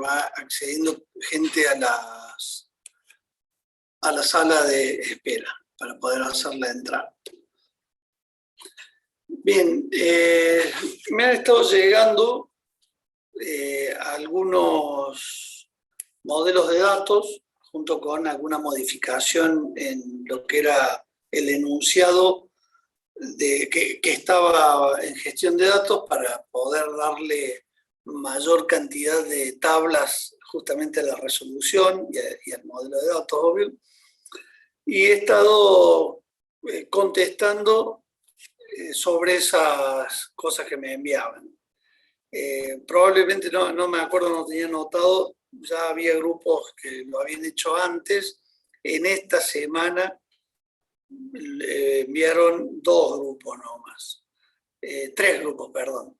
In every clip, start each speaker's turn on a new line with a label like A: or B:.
A: va accediendo gente a la sala de espera para poder hacer la entrada. Bien, me han estado llegando algunos modelos de datos junto con alguna modificación en lo que era el enunciado que estaba en gestión de datos para poder darle mayor cantidad de tablas justamente a la resolución y al modelo de datos, obvio. Y he estado contestando sobre esas cosas que me enviaban. Probablemente no me acuerdo, no tenía notado, ya había grupos que lo habían hecho antes. En esta semana enviaron 2 grupos nomás, 3 grupos, perdón.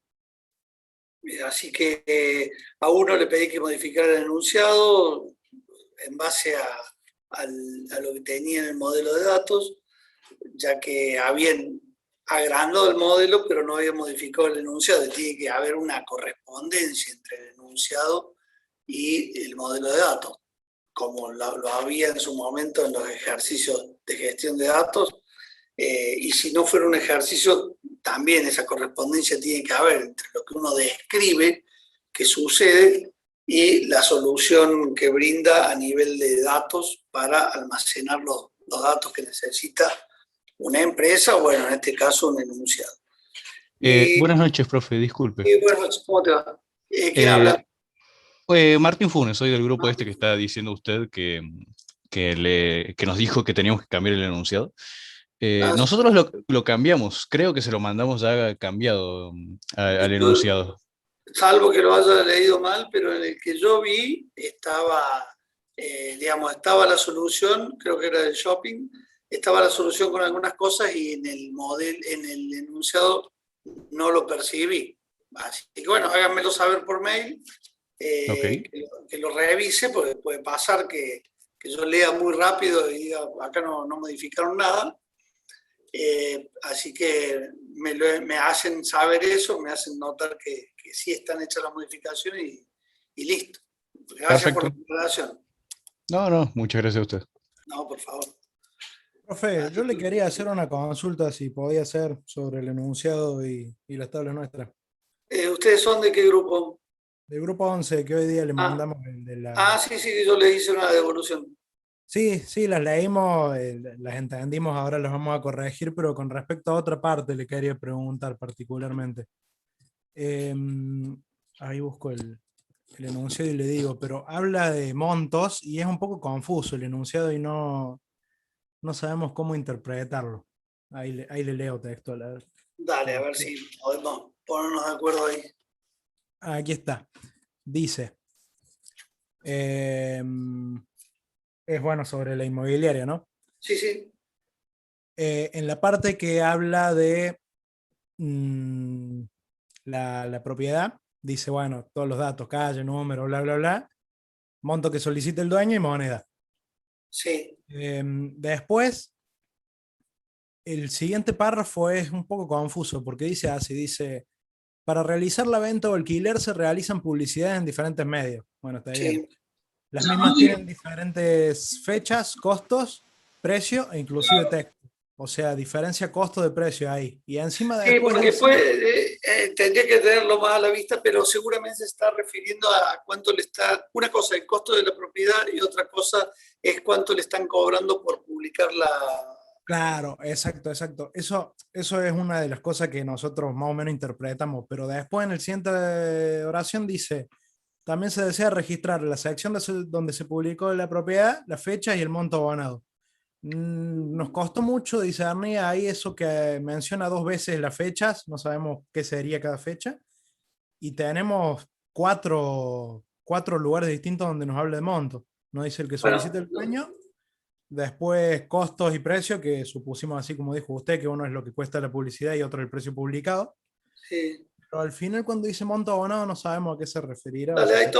A: Así que a uno le pedí que modificara el enunciado en base a lo que tenía en el modelo de datos, ya que habían agrandado el modelo, pero no había modificado el enunciado. Tiene que haber una correspondencia entre el enunciado y el modelo de datos, como lo había en su momento en los ejercicios de gestión de datos. Y si no fuera un ejercicio, también esa correspondencia tiene que haber entre lo que uno describe que sucede y la solución que brinda a nivel de datos para almacenar los datos que necesita una empresa, o bueno, en este caso un enunciado.
B: Buenas noches, profe, disculpe.
A: Buenas noches, ¿cómo te va? ¿Quién habla?
B: Martín Funes, soy del grupo este que está diciendo usted que nos dijo que teníamos que cambiar el enunciado. Nosotros lo cambiamos, creo que se lo mandamos ya cambiado al enunciado.
A: Salvo que lo haya leído mal, pero en el que yo vi estaba la solución, creo que era del shopping, estaba la solución con algunas cosas y en el enunciado no lo percibí. Así que bueno, háganmelo saber por mail,
B: Okay.
A: que lo revise, porque puede pasar que yo lea muy rápido y diga, acá no modificaron nada. Así que me hacen saber eso, me hacen notar que sí están hechas las modificaciones y listo. Gracias. Perfecto. Por la aclaración.
B: No, muchas gracias a usted.
A: No, por favor.
C: Profe, yo le quería hacer una consulta, si podía hacer, sobre el enunciado y las tablas nuestras.
A: ¿Ustedes son de qué grupo?
C: Del grupo 11, que hoy día le mandamos el de la...
A: Sí, yo le hice una devolución.
C: Sí, las leímos, las entendimos, ahora las vamos a corregir, pero con respecto a otra parte le quería preguntar particularmente. Ahí busco el enunciado y le digo, pero habla de montos y es un poco confuso el enunciado y no sabemos cómo interpretarlo. Ahí le leo texto.
A: Dale, a ver si podemos ponernos de acuerdo ahí.
C: Aquí está. Dice, es bueno sobre la inmobiliaria, ¿no?
A: Sí.
C: En la parte que habla de la propiedad, dice, bueno, todos los datos, calle, número, bla, bla, bla, monto que solicite el dueño y moneda.
A: Sí.
C: Después, el siguiente párrafo es un poco confuso porque dice así, dice, para realizar la venta o alquiler se realizan publicidades en diferentes medios. Bueno, está bien. Sí. Las mismas tienen diferentes fechas, costos, precio e inclusive texto. O sea, diferencia costo de precio ahí. Y encima de...
A: Sí, porque tendría que tenerlo más a la vista, pero seguramente se está refiriendo a cuánto le está... Una cosa es el costo de la propiedad y otra cosa es cuánto le están cobrando por publicar la...
C: Claro, exacto. Eso es una de las cosas que nosotros más o menos interpretamos, pero después en el siguiente oración dice, también se desea registrar la sección donde se publicó la propiedad, la fecha y el monto abonado. Nos costó mucho discernir ahí eso que menciona 2 veces las fechas, no sabemos qué sería cada fecha, y tenemos cuatro lugares distintos donde nos habla de monto. Nos dice el que solicita el dueño, después costos y precios, que supusimos así como dijo usted, que uno es lo que cuesta la publicidad y otro el precio publicado.
A: Sí.
C: Pero al final cuando dice monto abonado no sabemos a qué se referirá.
A: Dale,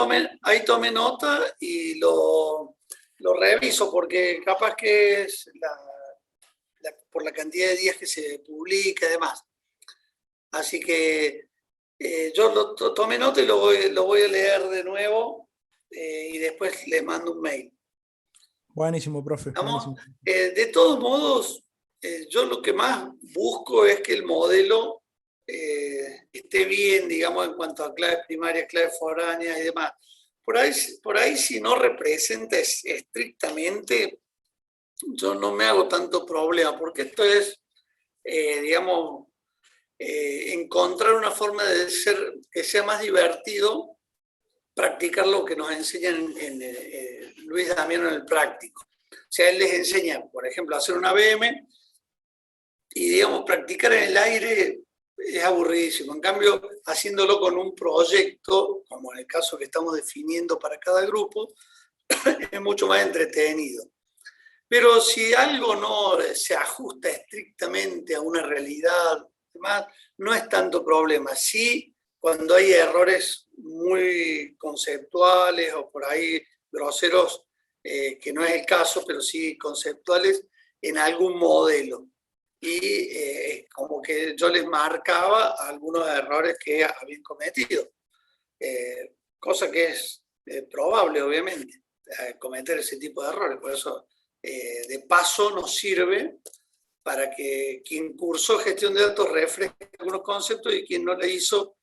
A: ahí tome nota y lo reviso, porque capaz que es por la cantidad de días que se publica y demás. Así que yo tomé nota y lo voy a leer de nuevo y después les mando un mail.
C: Buenísimo, profe.
A: ¿Estamos?
C: Buenísimo.
A: De todos modos, yo lo que más busco es que el modelo esté bien, digamos, en cuanto a claves primarias, claves foráneas y demás. Por ahí si no representa estrictamente, yo no me hago tanto problema, porque esto es, digamos, encontrar una forma de ser que sea más divertido, practicar lo que nos enseñan Luis Damiano en el práctico. O sea, él les enseña, por ejemplo, a hacer una VM y, digamos, practicar en el aire es aburridísimo. En cambio, haciéndolo con un proyecto, como en el caso que estamos definiendo para cada grupo, es mucho más entretenido. Pero si algo no se ajusta estrictamente a una realidad, demás, no es tanto problema. Sí, cuando hay errores muy conceptuales o por ahí groseros, que no es el caso, pero sí conceptuales, en algún modelo. Y como que yo les marcaba algunos errores que habían cometido. Cosa que es probable, obviamente, cometer ese tipo de errores. Por eso, de paso, nos sirve para que quien cursó gestión de datos refresque algunos conceptos y quien no le hizo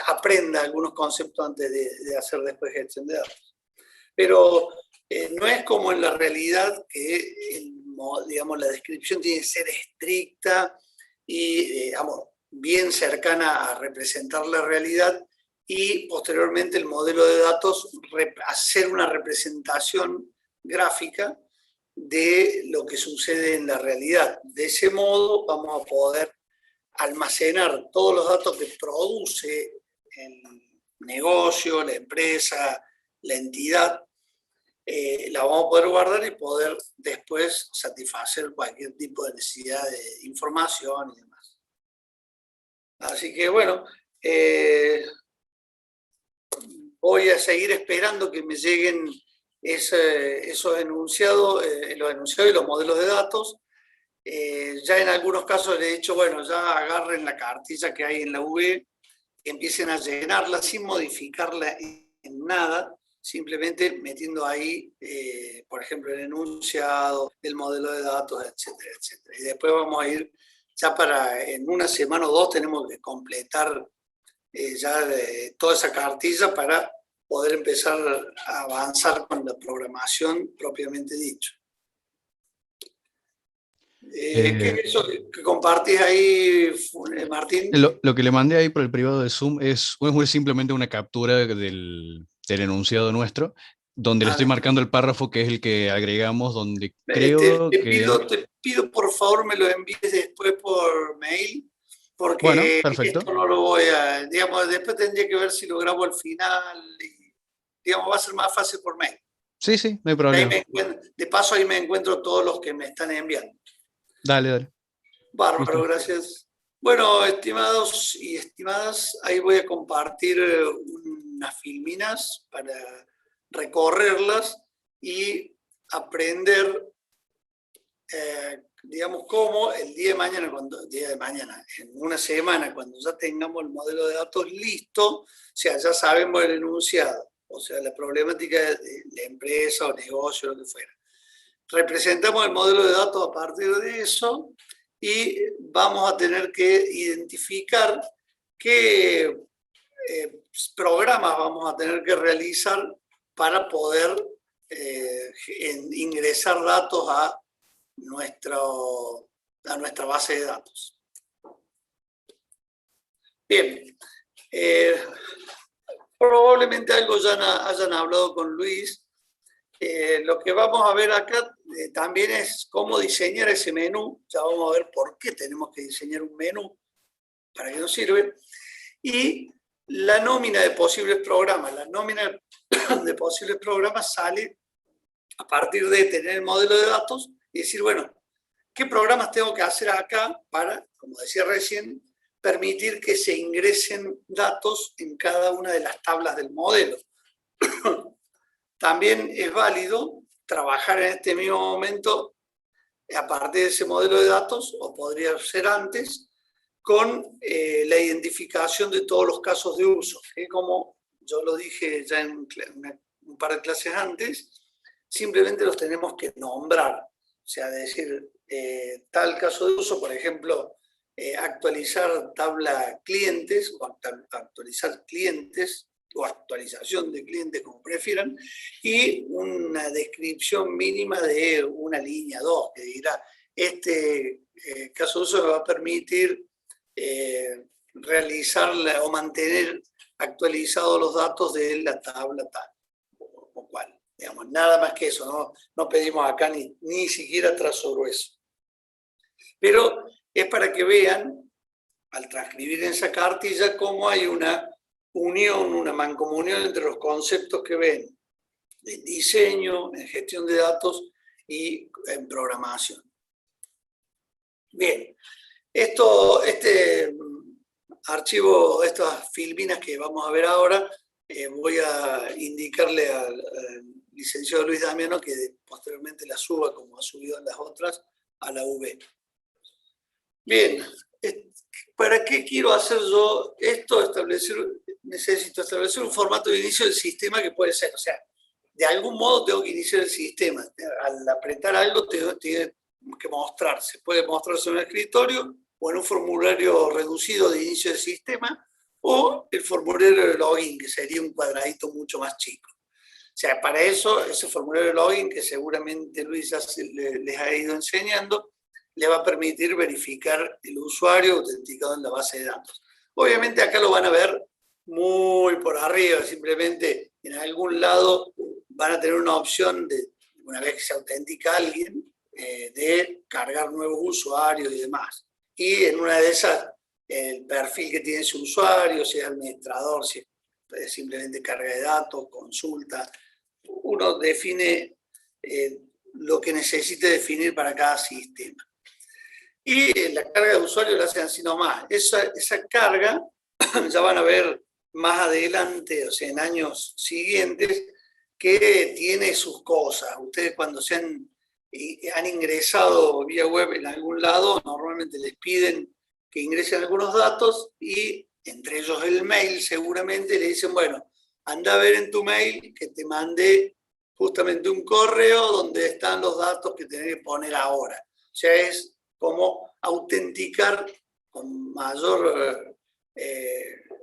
A: aprenda algunos conceptos antes de hacer después gestión de datos. Pero no es como en la realidad que digamos, la descripción tiene que ser estricta y digamos, bien cercana a representar la realidad y posteriormente el modelo de datos hacer una representación gráfica de lo que sucede en la realidad. De ese modo vamos a poder almacenar todos los datos que produce el negocio, la empresa, la entidad, la vamos a poder guardar y poder después satisfacer cualquier tipo de necesidad de información y demás. Así que bueno, voy a seguir esperando que me lleguen esos enunciados, los enunciados y los modelos de datos. Ya en algunos casos le he dicho, bueno, ya agarren la cartilla que hay en la UV, empiecen a llenarla sin modificarla en nada, simplemente metiendo ahí, por ejemplo, el enunciado, el modelo de datos, etcétera, etcétera. Y después vamos a ir, ya en una semana o dos tenemos que completar ya toda esa cartilla para poder empezar a avanzar con la programación propiamente dicho. ¿Qué es eso que compartís ahí, Martín?
B: Lo que le mandé ahí por el privado de Zoom es simplemente una captura del enunciado nuestro, donde le estoy marcando el párrafo que es el que agregamos, donde creo que...
A: Te pido por favor me lo envíes después por mail, porque
B: bueno, perfecto.
A: esto no lo voy a, digamos, después tendría que ver si lo grabo al final, y, digamos, va a ser más fácil por mail.
B: Sí, sí, no hay problema.
A: De paso ahí me encuentro todos los que me están enviando.
B: Dale, dale.
A: Bárbaro, gracias. Bueno, estimados y estimadas, ahí voy a compartir unas filminas para recorrerlas y aprender, digamos, cómo el día de mañana, en una semana, cuando ya tengamos el modelo de datos listo, o sea, ya sabemos el enunciado, o sea, la problemática de la empresa o negocio, lo que fuera. Representamos el modelo de datos a partir de eso y vamos a tener que identificar qué programas vamos a tener que realizar para poder ingresar datos a nuestra base de datos. Bien, probablemente algo ya hayan hablado con Luis. Lo que vamos a ver acá también es cómo diseñar ese menú. Ya vamos a ver por qué tenemos que diseñar un menú, para qué nos sirve. Y la nómina de posibles programas. La nómina de posibles programas sale a partir de tener el modelo de datos y decir, bueno, ¿qué programas tengo que hacer acá para, como decía recién, permitir que se ingresen datos en cada una de las tablas del modelo? También es válido trabajar en este mismo momento a partir de ese modelo de datos, o podría ser antes, con la identificación de todos los casos de uso, que como yo lo dije ya en un par de clases antes, simplemente los tenemos que nombrar. O sea, decir, tal caso de uso, por ejemplo, actualizar tabla clientes o actualizar clientes o actualización de clientes, como prefieran, y una descripción mínima de una línea 2, que dirá, este caso de uso me va a permitir realizar o mantener actualizados los datos de la tabla tal o cual. Digamos, nada más que eso, no pedimos acá ni siquiera trazo grueso. Pero es para que vean, al transcribir en esa cartilla, cómo hay una unión, una mancomunión entre los conceptos que ven en diseño, en gestión de datos y en programación. Bien, este archivo, estas filminas que vamos a ver ahora, voy a indicarle al licenciado Luis Damiano que posteriormente la suba, como ha subido en las otras, a la UB. Bien, ¿para qué quiero hacer yo esto? Necesito establecer un formato de inicio del sistema que puede ser, o sea, de algún modo tengo que iniciar el sistema. Al apretar algo tiene que mostrarse. Puede mostrarse en un escritorio o en un formulario reducido de inicio del sistema, o el formulario de login, que sería un cuadradito mucho más chico. O sea, para eso, ese formulario de login, que seguramente Luis ya les ha ido enseñando, le va a permitir verificar el usuario autenticado en la base de datos. Obviamente acá lo van a ver muy por arriba, simplemente en algún lado van a tener una opción de, una vez que se autentica alguien, de cargar nuevos usuarios y demás. Y en una de esas, el perfil que tiene su usuario, si es administrador, si es simplemente carga de datos, consulta, uno define lo que necesite definir para cada sistema. Y la carga de usuario la hacen así nomás. Esa carga, ya van a ver más adelante, o sea, en años siguientes, que tiene sus cosas. Ustedes cuando han ingresado vía web en algún lado, normalmente les piden que ingresen algunos datos y entre ellos el mail seguramente le dicen, bueno, anda a ver en tu mail que te mandé justamente un correo donde están los datos que tenés que poner ahora. O sea, es como autenticar con mayor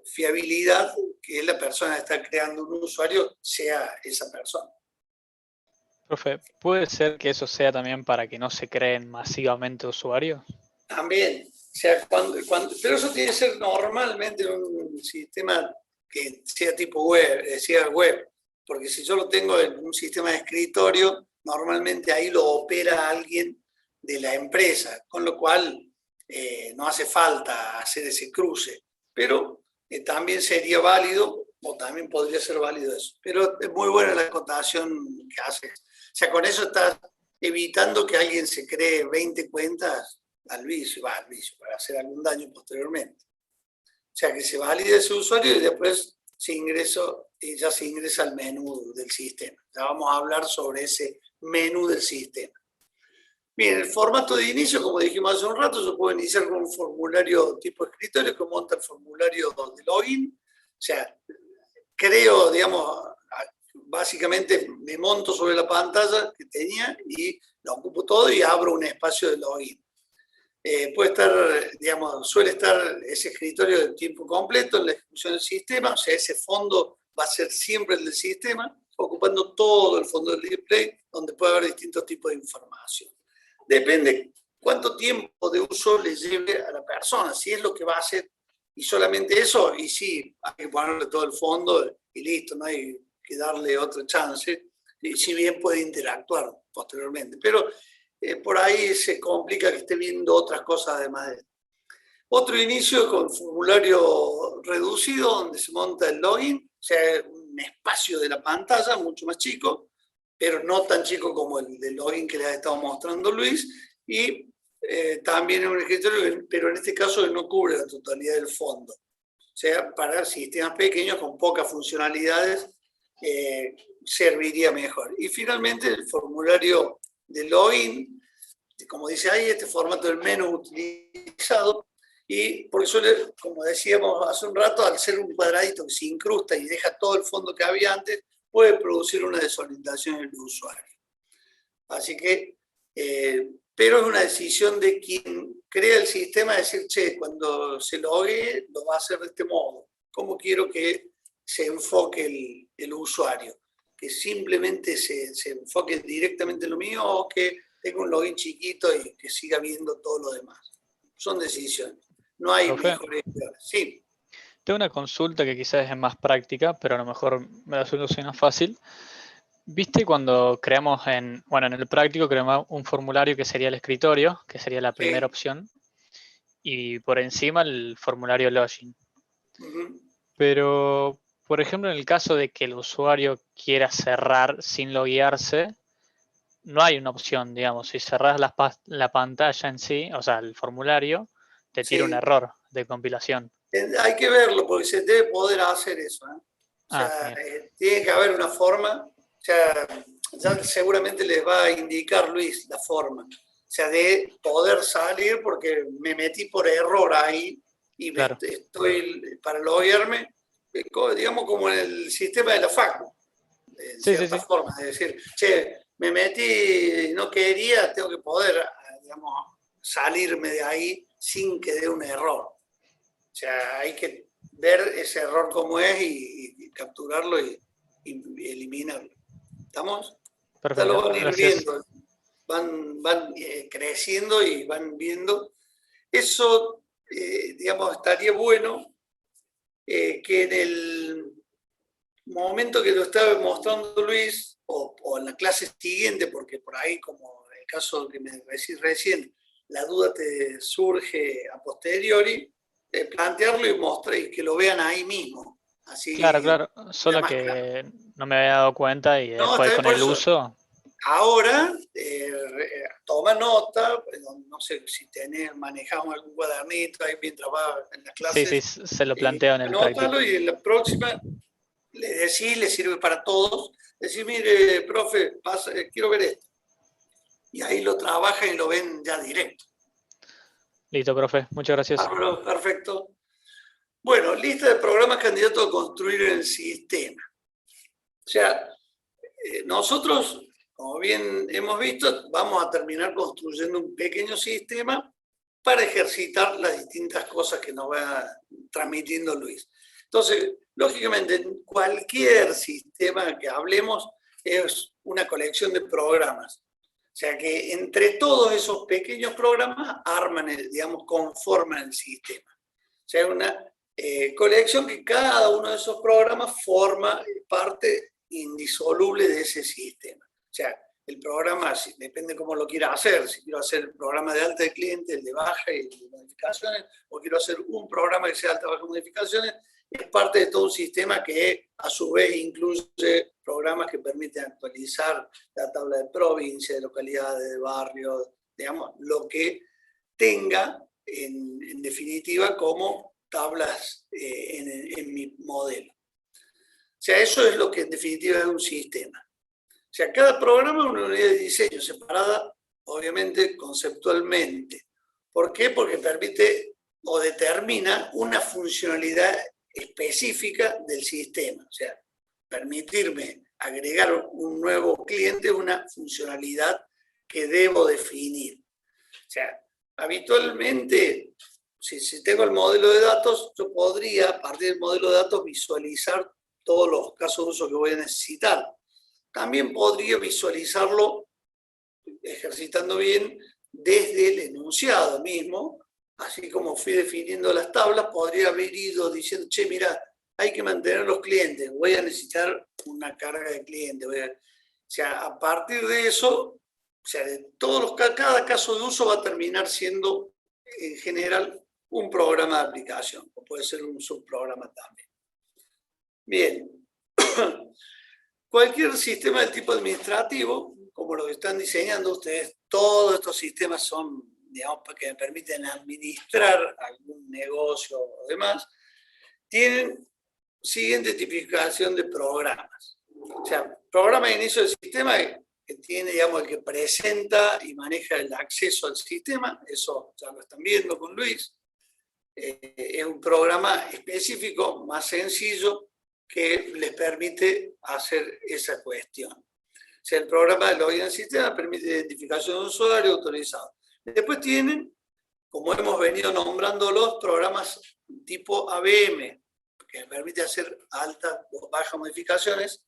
A: fiabilidad que la persona que está creando un usuario sea esa persona.
D: Profe, ¿puede ser que eso sea también para que no se creen masivamente usuarios?
A: También, o sea, pero eso tiene que ser normalmente en un sistema que sea tipo web, porque si yo lo tengo en un sistema de escritorio, normalmente ahí lo opera alguien de la empresa, con lo cual no hace falta hacer ese cruce, pero también sería válido, o también podría ser válido eso. Pero es muy buena la acotación que hace. O sea, con eso estás evitando que alguien se cree 20 cuentas al vicio, para hacer algún daño posteriormente. O sea, que se valide ese usuario y después ya se ingresa al menú del sistema. Ya vamos a hablar sobre ese menú del sistema. Bien, el formato de inicio, como dijimos hace un rato, yo puedo iniciar con un formulario tipo escritorio que monta el formulario de login. O sea, creo, digamos, básicamente me monto sobre la pantalla que tenía y lo ocupo todo y abro un espacio de login. Puede estar, digamos, suele estar ese escritorio de tiempo completo en la ejecución del sistema, o sea, ese fondo va a ser siempre el del sistema, ocupando todo el fondo del display, donde puede haber distintos tipos de información. Depende cuánto tiempo de uso le lleve a la persona, si es lo que va a hacer y solamente eso, y sí, hay que ponerle todo el fondo y listo, no hay que darle otra chance, y si bien puede interactuar posteriormente, pero por ahí se complica que esté viendo otras cosas además de esto. Otro inicio con formulario reducido donde se monta el login, o sea, un espacio de la pantalla mucho más chico, pero no tan chico como el del login que les ha estado mostrando Luis, y también en un escritorio, pero en este caso no cubre la totalidad del fondo. O sea, para sistemas pequeños con pocas funcionalidades serviría mejor. Y finalmente el formulario de login, como dice ahí, este formato del menú utilizado, Y por eso, como decíamos hace un rato, al ser un cuadradito que se incrusta y deja todo el fondo que había antes, puede producir una desorientación en el usuario. Así que, pero es una decisión de quien crea el sistema, decir, che, cuando se logue, lo va a hacer de este modo. ¿Cómo quiero que se enfoque el usuario? Que simplemente se enfoque directamente en lo mío o que tenga un login chiquito y que siga viendo todo lo demás. Son decisiones. No hay
D: Profe,
A: mejores y peores. Sí.
D: tengo una consulta que quizás es más práctica, pero a lo mejor me la soluciona fácil. ¿Viste cuando creamos en el práctico creamos un formulario que sería el escritorio, que sería la primera opción, y por encima el formulario login?
A: Uh-huh.
D: Pero, por ejemplo, en el caso de que el usuario quiera cerrar sin loguearse, no hay una opción, digamos. Si cerrás la pantalla en sí, o sea, el formulario, te tira un error de compilación.
A: Hay que verlo porque se debe poder hacer eso. O sea, tiene que haber una forma. O sea, ya seguramente les va a indicar Luis la forma. O sea, de poder salir porque me metí por error ahí y
D: Claro.
A: estoy para loguearme, digamos como en el sistema de la facu. En cierta forma, de decir, che, me metí, no quería, tengo que poder, digamos, salirme de ahí sin que dé un error. O sea, hay que ver ese error como es y capturarlo y eliminarlo. ¿Estamos?
D: Perfecto,
A: Lo van a ir
D: gracias.
A: viendo, van creciendo y van viendo. Eso, digamos, estaría bueno que en el momento que lo estaba mostrando Luis, o en la clase siguiente, porque por ahí, como en el caso que me decís recién, la duda te surge a posteriori, plantearlo y mostrar y que lo vean ahí mismo. Así
D: Claro, solo que
A: claro.
D: no me había dado cuenta y después con el uso.
A: Ahora, toma nota, no sé si manejamos algún cuadernito ahí mientras va en las clases.
D: Sí, se lo planteo en el práctico.
A: Anótalo y en la próxima le decís, le sirve para todos. Decir, mire, profe, quiero ver esto. Y ahí lo trabajan y lo ven ya directo.
D: Listo, profe. Muchas gracias.
A: Perfecto. Bueno, lista de programas candidatos a construir en el sistema. O sea, nosotros, como bien hemos visto, vamos a terminar construyendo un pequeño sistema para ejercitar las distintas cosas que nos va transmitiendo Luis. Entonces, lógicamente, cualquier sistema que hablemos es una colección de programas. O sea que entre todos esos pequeños programas arman, conforman el sistema. O sea, es una colección que cada uno de esos programas forma parte indisoluble de ese sistema. O sea, el programa, depende cómo lo quiera hacer, si quiero hacer el programa de alta de cliente, el de baja y de modificaciones, o quiero hacer un programa que sea alta, baja, modificaciones, es parte de todo un sistema que a su vez incluye programas que permiten actualizar la tabla de provincia, de localidades, de barrios, digamos, lo que tenga en definitiva como tablas en mi modelo. O sea, eso es lo que en definitiva es un sistema. O sea, cada programa es una unidad de diseño separada, obviamente, conceptualmente. ¿Por qué? Porque permite o determina una funcionalidad específica del sistema. O sea, permitirme agregar un nuevo cliente es una funcionalidad que debo definir. O sea, habitualmente, si tengo el modelo de datos, yo podría, a partir del modelo de datos, visualizar todos los casos de uso que voy a necesitar. También podría visualizarlo, ejercitando bien, desde el enunciado mismo, así como fui definiendo las tablas, podría haber ido diciendo, che, mira, hay que mantener los clientes, voy a necesitar una carga de clientes. O sea, a partir de eso, o sea, de cada caso de uso va a terminar siendo, en general, un programa de aplicación, o puede ser un subprograma también. Bien. Cualquier sistema de tipo administrativo, como lo que están diseñando ustedes, todos estos sistemas son, digamos, que me permiten administrar algún negocio o demás, tienen siguiente tipificación de programas. O sea, programa de inicio del sistema que tiene, digamos, el que presenta y maneja el acceso al sistema, eso ya lo están viendo con Luis. es un programa específico, más sencillo, que les permite hacer esa cuestión. O sea, el programa de login al sistema permite identificación de usuario autorizado. Después tienen, como hemos venido nombrando, los programas tipo ABM, que permite hacer altas o bajas modificaciones.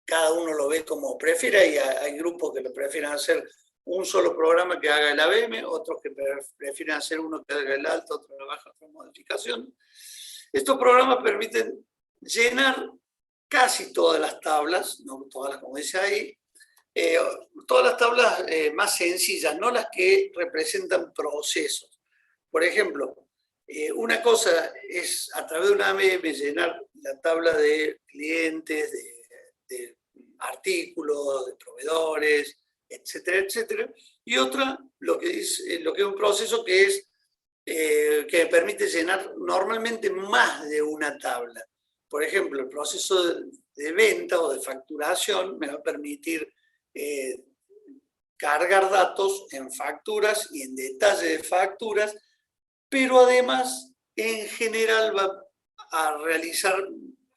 A: Cada uno lo ve como prefiera y hay grupos que lo prefieren hacer un solo programa que haga el ABM, otros que prefieren hacer uno que haga el alta, otro la baja, otra modificación. Estos programas permiten llenar casi todas las tablas, no todas las como dice ahí, todas las tablas más sencillas, no las que representan procesos. Por ejemplo, una cosa es a través de una ABM llenar la tabla de clientes, de artículos, de proveedores, etcétera, etcétera. Y otra, lo que es un proceso que me permite llenar normalmente más de una tabla. Por ejemplo, el proceso de venta o de facturación me va a permitir cargar datos en facturas y en detalle de facturas, pero además en general va a realizar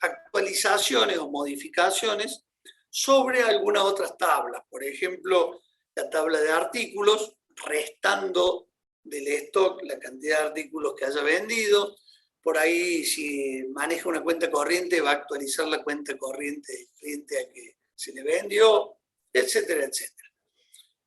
A: actualizaciones o modificaciones sobre algunas otras tablas. Por ejemplo, la tabla de artículos, restando del stock la cantidad de artículos que haya vendido. Por ahí, si maneja una cuenta corriente, va a actualizar la cuenta corriente del cliente a que se le vendió, etcétera, etcétera.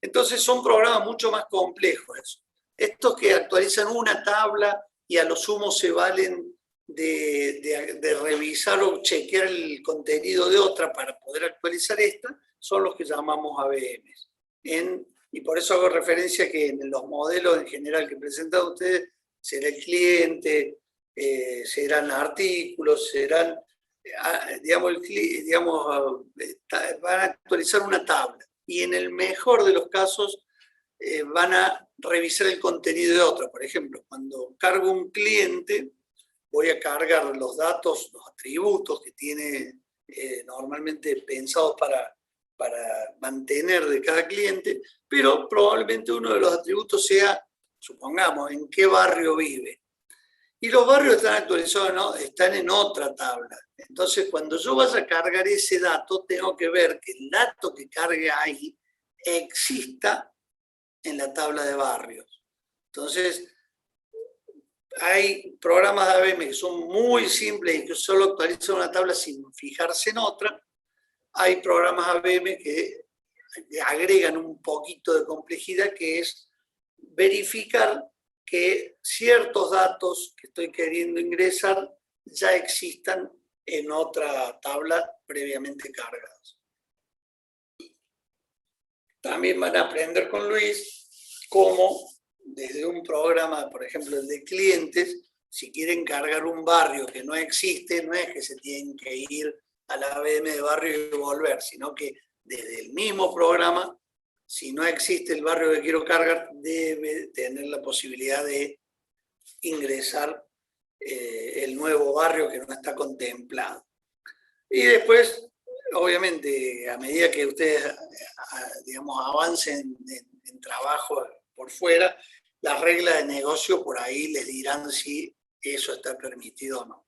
A: Entonces son programas mucho más complejos. Estos que actualizan una tabla y a lo sumo se valen de revisar o chequear el contenido de otra para poder actualizar esta, son los que llamamos ABMs. Y por eso hago referencia que en los modelos en general que presentan ustedes, será el cliente, serán artículos, serán, van a actualizar una tabla. Y en el mejor de los casos van a revisar el contenido de otra. Por ejemplo, cuando cargo un cliente, voy a cargar los datos, los atributos que tiene normalmente pensados para mantener de cada cliente, pero probablemente uno de los atributos sea, supongamos, en qué barrio vive. Y los barrios están actualizados, ¿no? Están en otra tabla. Entonces, cuando yo vaya a cargar ese dato, tengo que ver que el dato que cargue ahí exista en la tabla de barrios. Entonces, hay programas de ABM que son muy simples y que solo actualizan una tabla sin fijarse en otra. Hay programas ABM que agregan un poquito de complejidad, que es verificar que ciertos datos que estoy queriendo ingresar ya existan en otra tabla previamente cargados. También van a aprender con Luis cómo desde un programa, por ejemplo el de clientes, si quieren cargar un barrio que no existe, no es que se tienen que ir a la ABM de barrio y volver, sino que desde el mismo programa, si no existe el barrio que quiero cargar, debe tener la posibilidad de ingresar el nuevo barrio que no está contemplado. Y después, obviamente, a medida que ustedes avancen en trabajo por fuera, las reglas de negocio por ahí les dirán si eso está permitido o no.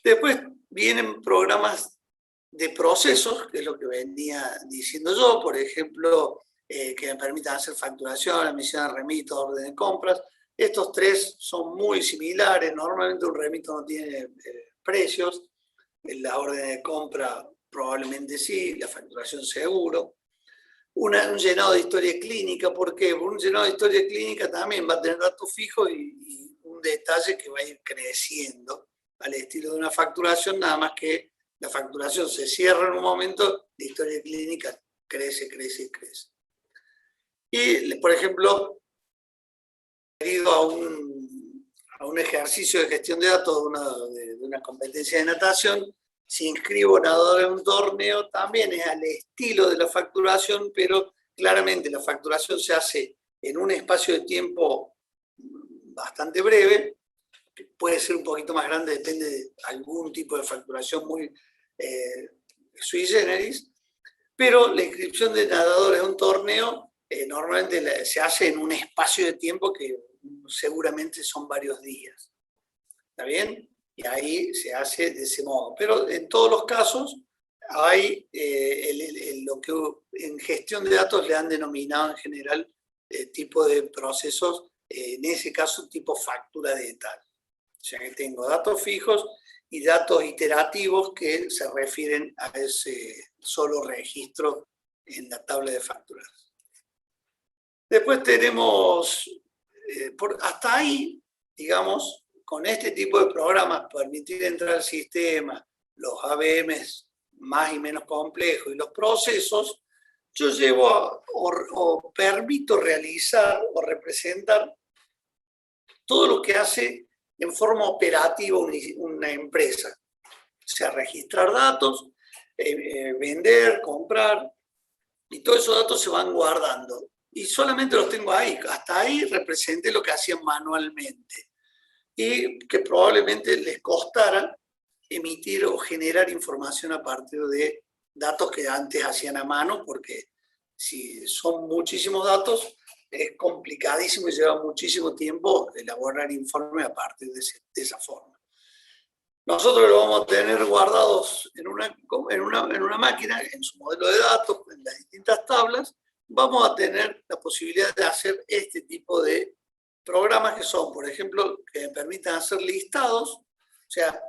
A: Después vienen programas de procesos, que es lo que venía diciendo yo, por ejemplo, que me permitan hacer facturación, emisión de remitos, orden de compras. Estos tres son muy similares. Normalmente un remito no tiene precios, la orden de compra probablemente sí, la facturación seguro. Un llenado de historia clínica, ¿por qué? Porque un llenado de historia clínica también va a tener datos fijos y un detalle que va a ir creciendo al estilo de una facturación, nada más que la facturación se cierra en un momento, la historia clínica crece, crece y crece. Y, por ejemplo, debido a un ejercicio de gestión de datos de una competencia de natación, si inscribo nadador en un torneo, también es al estilo de la facturación, pero claramente la facturación se hace en un espacio de tiempo bastante breve, que puede ser un poquito más grande, depende de algún tipo de facturación muy sui generis, pero la inscripción de nadadores a un torneo normalmente se hace en un espacio de tiempo que seguramente son varios días. ¿Está bien? Y ahí se hace de ese modo. Pero en todos los casos hay lo que en gestión de datos le han denominado en general tipo de procesos, en ese caso tipo factura de detalle. O sea que tengo datos fijos y datos iterativos que se refieren a ese solo registro en la tabla de facturas. Después tenemos, hasta ahí, digamos, con este tipo de programas, permitir entrar al sistema, los ABMs más y menos complejos y los procesos, yo llevo o permito realizar o representar todo lo que hace en forma operativa una empresa. O sea, registrar datos, vender, comprar, y todos esos datos se van guardando. Y solamente los tengo ahí. Hasta ahí representé lo que hacían manualmente. Y que probablemente les costara emitir o generar información a partir de datos que antes hacían a mano, porque si son muchísimos datos, es complicadísimo y lleva muchísimo tiempo elaborar informes a partir de esa forma. Nosotros lo vamos a tener guardados en una máquina, en su modelo de datos, en las distintas tablas. Vamos a tener la posibilidad de hacer este tipo de programas que son, por ejemplo, que me permitan hacer listados. O sea,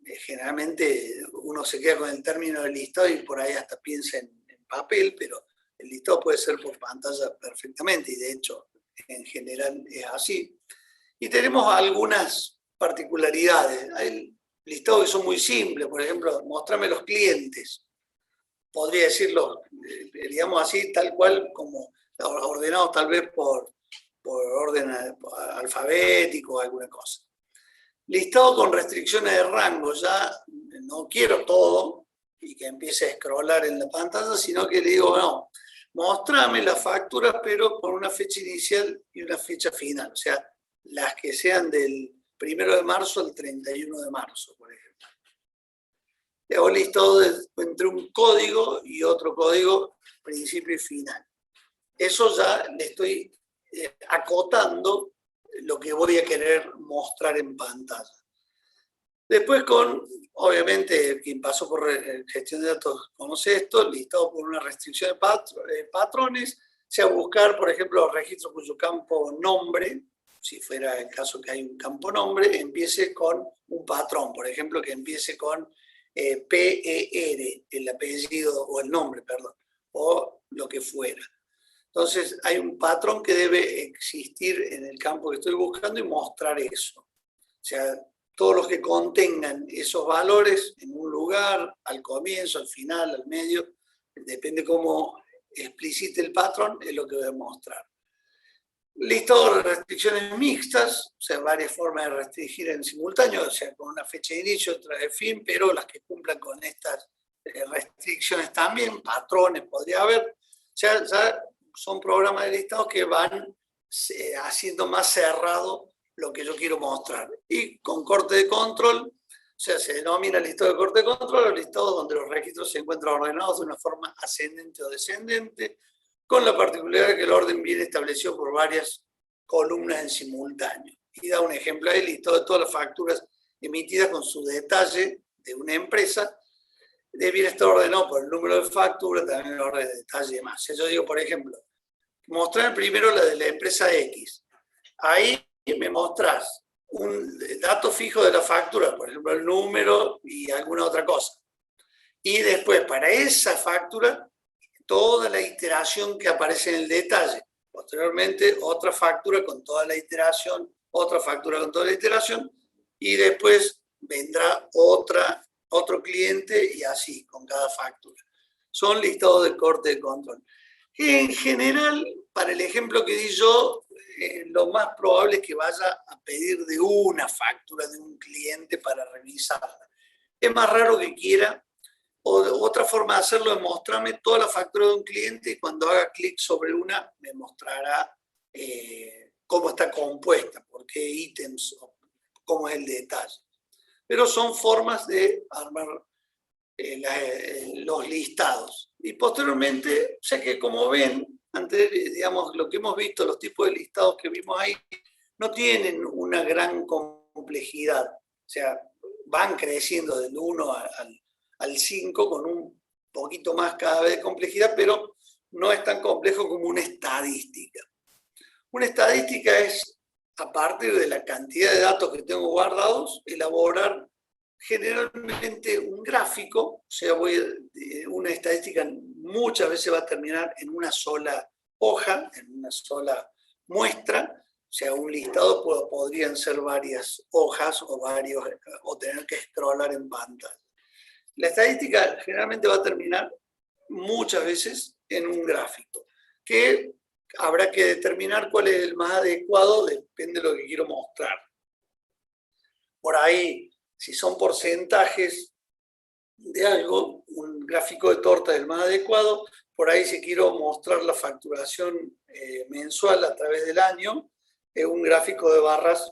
A: generalmente uno se queda con el término de listado y por ahí hasta piensa en papel, pero el listado puede ser por pantalla perfectamente y de hecho en general es así. Y tenemos algunas particularidades. Hay listados que son muy simples, por ejemplo, mostrame los clientes. Podría decirlo, digamos así, tal cual como ordenados tal vez por orden alfabético o alguna cosa. Listado con restricciones de rango, ya no quiero todo y que empiece a scrollar en la pantalla, sino que le digo, no, mostrame las facturas, pero con una fecha inicial y una fecha final, o sea, las que sean del 1 de marzo al 31 de marzo, por ejemplo. Le hago listado entre un código y otro código, principio y final. Eso ya le estoy acotando lo que voy a querer mostrar en pantalla. Después obviamente, quien pasó por gestión de datos conoce esto, listado por una restricción de patrones, sea buscar, por ejemplo, los registros cuyo campo nombre, si fuera el caso que hay un campo nombre, empiece con un patrón, por ejemplo, que empiece con PER, el apellido, o el nombre, perdón, o lo que fuera. Entonces, hay un patrón que debe existir en el campo que estoy buscando y mostrar eso. O sea, todos los que contengan esos valores en un lugar, al comienzo, al final, al medio, depende cómo explicite el patrón, es lo que voy a mostrar. Listado de restricciones mixtas, o sea, varias formas de restringir en simultáneo, o sea, con una fecha de inicio, otra de fin, pero las que cumplan con estas restricciones también, patrones podría haber. O sea, ya son programas de listados que van haciendo más cerrado lo que yo quiero mostrar. Y con corte de control, o sea, se denomina listado de corte de control, los listados donde los registros se encuentran ordenados de una forma ascendente o descendente, con la particularidad de que el orden viene establecido por varias columnas en simultáneo. Y da un ejemplo ahí, listado de todas las facturas emitidas con su detalle de una empresa, debe estar ordenado por el número de factura, también el orden de detalle y demás. Si yo digo, por ejemplo, mostrar primero la de la empresa X. Ahí me mostrás un dato fijo de la factura, por ejemplo, el número y alguna otra cosa. Y después, para esa factura, toda la iteración que aparece en el detalle. Posteriormente, otra factura con toda la iteración, otra factura con toda la iteración, y después vendrá otro cliente y así, con cada factura. Son listados de corte de control. En general, para el ejemplo que di yo, lo más probable es que vaya a pedir de una factura de un cliente para revisarla. Es más raro que quiera, o otra forma de hacerlo es mostrarme toda la factura de un cliente y cuando haga clic sobre una me mostrará cómo está compuesta, por qué ítems, cómo es el detalle. Pero son formas de armar los listados. Y posteriormente, o sea que como ven, digamos, lo que hemos visto, los tipos de listados que vimos ahí, no tienen una gran complejidad. O sea, van creciendo del 1 al 5 con un poquito más cada vez de complejidad, pero no es tan complejo como una estadística. Una estadística es, a partir de la cantidad de datos que tengo guardados, elaborar generalmente un gráfico. O sea, una estadística muchas veces va a terminar en una sola hoja, en una sola muestra. O sea, un listado podrían ser varias hojas o tener que scrollar en pantalla. La estadística generalmente va a terminar muchas veces en un gráfico, que habrá que determinar cuál es el más adecuado, depende de lo que quiero mostrar. Por ahí, si son porcentajes de algo, un gráfico de torta es el más adecuado. Por ahí, si quiero mostrar la facturación mensual a través del año, un gráfico de barras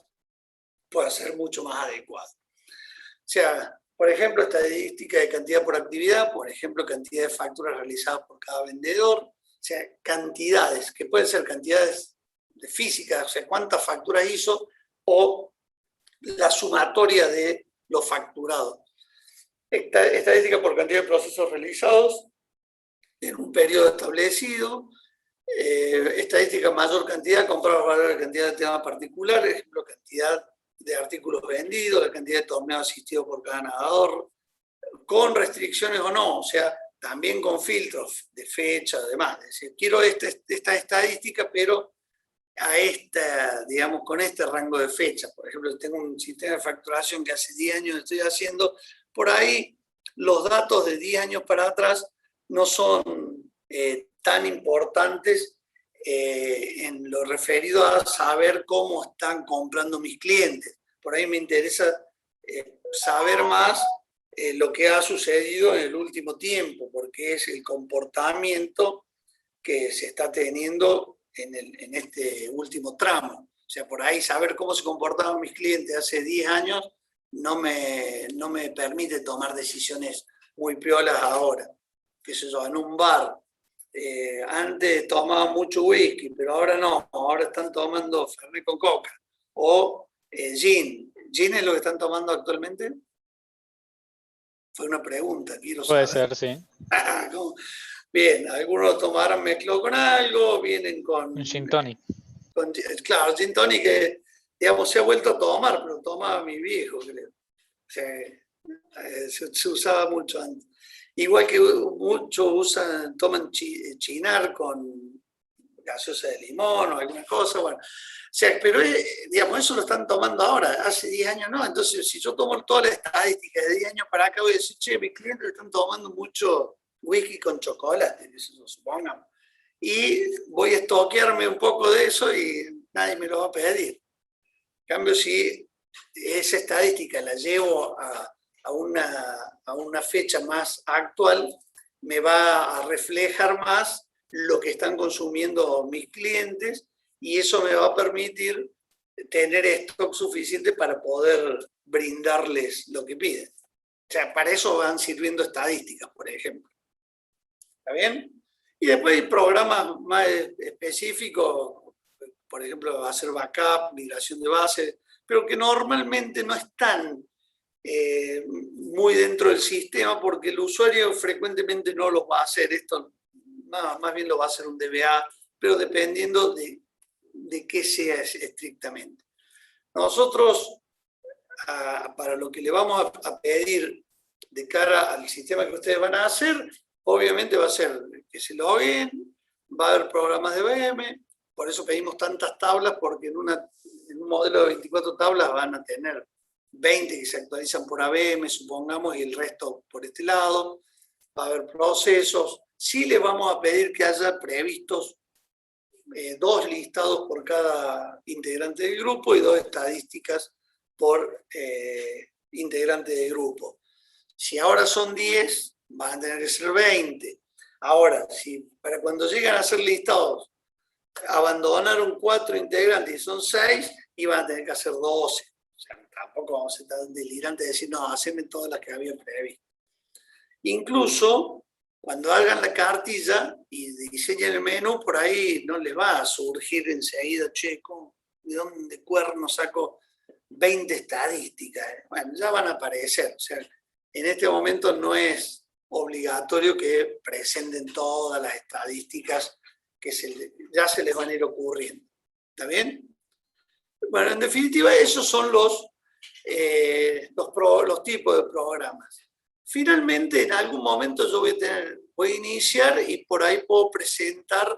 A: puede ser mucho más adecuado. O sea, por ejemplo, estadística de cantidad por actividad, por ejemplo, cantidad de facturas realizadas por cada vendedor. O sea, cantidades, que pueden ser cantidades de físicas, o sea, cuántas facturas hizo, o la sumatoria de lo facturado. Estadística por cantidad de procesos realizados en un periodo establecido. Estadística mayor cantidad comparado con la cantidad de temas particulares, ejemplo, cantidad de artículos vendidos, la cantidad de torneos asistidos por cada nadador, con restricciones o no, o sea, también con filtros de fecha, además. Es decir, quiero esta estadística, pero digamos, con este rango de fecha. Por ejemplo, tengo un sistema de facturación que hace 10 años estoy haciendo, por ahí los datos de 10 años para atrás no son tan importantes en lo referido a saber cómo están comprando mis clientes. Por ahí me interesa saber más lo que ha sucedido en el último tiempo, porque es el comportamiento que se está teniendo en este último tramo. O sea, por ahí saber cómo se comportaban mis clientes hace 10 años no me permite tomar decisiones muy piolas ahora. Qué sé yo, en un bar, antes tomaban mucho whisky, pero ahora no, ahora están tomando Fernet con coca. O gin. ¿Gin es lo que están tomando actualmente? Fue una pregunta, quiero saber.
D: Puede ser, sí.
A: Bien, algunos tomarán mezclado con algo, vienen con...
D: Un gin tonic.
A: Claro, gin tonic que, digamos, se ha vuelto a tomar, pero tomaba mi viejo, creo. O sea, se usaba mucho antes. Igual que muchos toman chinar con gaseosa de limón o alguna cosa, bueno. O sea, pero digamos, eso lo están tomando ahora, hace 10 años no. Entonces, si yo tomo toda la estadística de 10 años para acá, voy a decir, che, mis clientes están tomando mucho whisky con chocolate, supongamos. Y voy a estoquearme un poco de eso y nadie me lo va a pedir. En cambio, si esa estadística la llevo a una fecha más actual, me va a reflejar más lo que están consumiendo mis clientes y eso me va a permitir tener stock suficiente para poder brindarles lo que piden. O sea, para eso van sirviendo estadísticas, por ejemplo. ¿Está bien? Y después hay programas más específicos, por ejemplo, hacer backup, migración de base, pero que normalmente no están muy dentro del sistema porque el usuario frecuentemente no lo va a hacer. Esto más bien lo va a hacer un DBA, pero dependiendo de qué sea estrictamente. Nosotros, para lo que le vamos a pedir de cara al sistema que ustedes van a hacer, obviamente va a ser que se loguen, va a haber programas de VM, por eso pedimos tantas tablas, porque en un modelo de 24 tablas van a tener 20 que se actualizan por ABM, supongamos, y el resto por este lado. Va a haber procesos. Sí les vamos a pedir que haya previstos 2 listados por cada integrante del grupo y 2 estadísticas por integrante del grupo. Si ahora son 10, van a tener que ser 20. Ahora, si para cuando llegan a ser listados abandonaron 4 integrantes y son 6, iban a tener que hacer 12. O sea, tampoco vamos a ser tan delirantes de decir, no, haceme todas las que había previsto. Incluso, cuando hagan la cartilla y diseñen el menú, por ahí no les va a surgir enseguida, che, ¿de dónde cuerno saco 20 estadísticas? Bueno, ya van a aparecer. O sea, en este momento no es obligatorio que presenten todas las estadísticas que ya se les van a ir ocurriendo. ¿Está bien? Bueno, en definitiva, esos son los tipos de programas. Finalmente, en algún momento yo voy a iniciar y por ahí puedo presentar,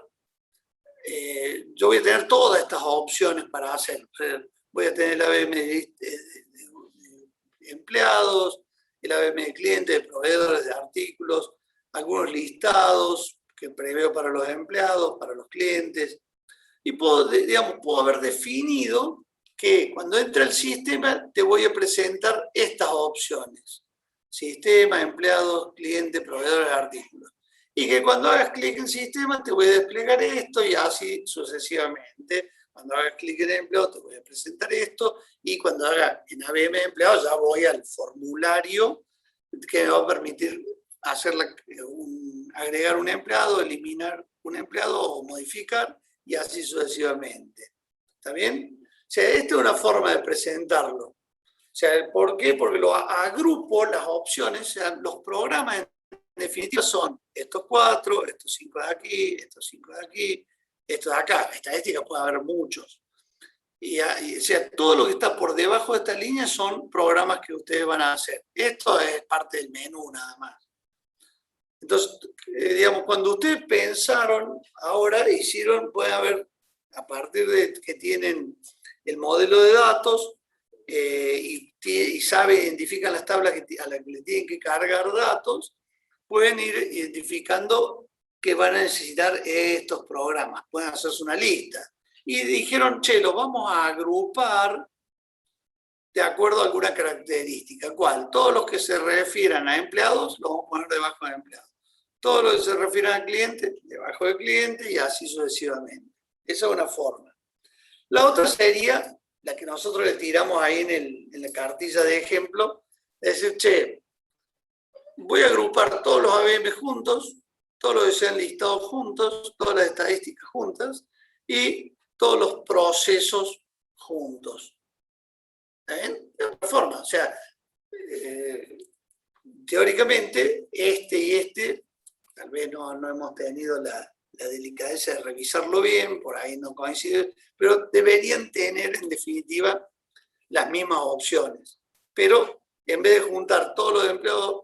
A: yo voy a tener todas estas opciones para hacer. Voy a tener el ABM de empleados, el ABM de clientes, de proveedores, de artículos, algunos listados que preveo para los empleados, para los clientes. Y puedo haber definido que cuando entre el sistema te voy a presentar estas opciones. Sistema, empleados, clientes, proveedores, artículos. Y que cuando hagas clic en sistema te voy a desplegar esto y así sucesivamente. Cuando hagas clic en empleado te voy a presentar esto y cuando haga en ABM empleado ya voy al formulario que me va a permitir agregar un empleado, eliminar un empleado o modificar y así sucesivamente. ¿Está bien? O sea, esta es una forma de presentarlo. O sea, ¿por qué? Porque lo agrupo las opciones, o sea, los programas en definitiva son estos 4, estos 5 de aquí, estos 5 de aquí, estos de acá. Estadística puede haber muchos. O sea, todo lo que está por debajo de esta línea son programas que ustedes van a hacer. Esto es parte del menú nada más. Entonces, cuando ustedes pensaron, ahora puede haber, a partir de que tienen el modelo de datos y identifican las tablas a las que le tienen que cargar datos, pueden ir identificando que van a necesitar estos programas. Pueden hacerse una lista. Y dijeron, lo vamos a agrupar de acuerdo a alguna característica. ¿Cuál? Todos los que se refieran a empleados, los vamos a poner debajo de empleados. Todos los que se refieran a clientes, debajo de cliente y así sucesivamente. Esa es una forma. La otra sería la que nosotros le tiramos ahí en la cartilla de ejemplo, es decir, voy a agrupar todos los ABM juntos, todos los que sean listados juntos, todas las estadísticas juntas y todos los procesos juntos. ¿Está bien? De otra forma, o sea, teóricamente este y este, tal vez no hemos tenido la delicadeza de revisarlo bien, por ahí no coincide, pero deberían tener en definitiva las mismas opciones. Pero en vez de juntar todos los empleados,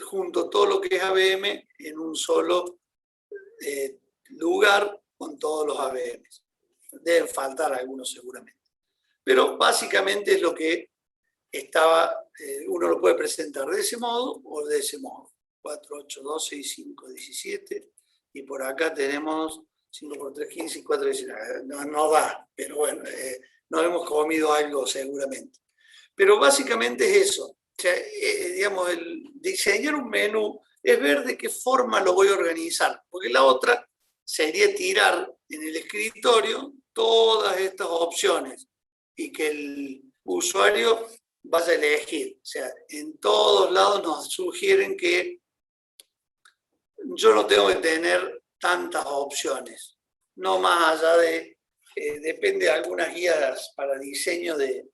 A: junto todo lo que es ABM en un solo lugar con todos los ABMs. Deben faltar algunos seguramente. Pero básicamente es lo que uno lo puede presentar de ese modo o de ese modo. 4, 8, 12 y 5, 17. Y por acá tenemos 5 por 3, 15 y 4, 19. No da, pero bueno, nos hemos comido algo seguramente. Pero básicamente es eso. O sea, el diseñar un menú es ver de qué forma lo voy a organizar. Porque la otra sería tirar en el escritorio todas estas opciones y que el usuario vaya a elegir. O sea, en todos lados nos sugieren que yo no tengo que tener tantas opciones, no más allá de, depende de algunas guías para diseño de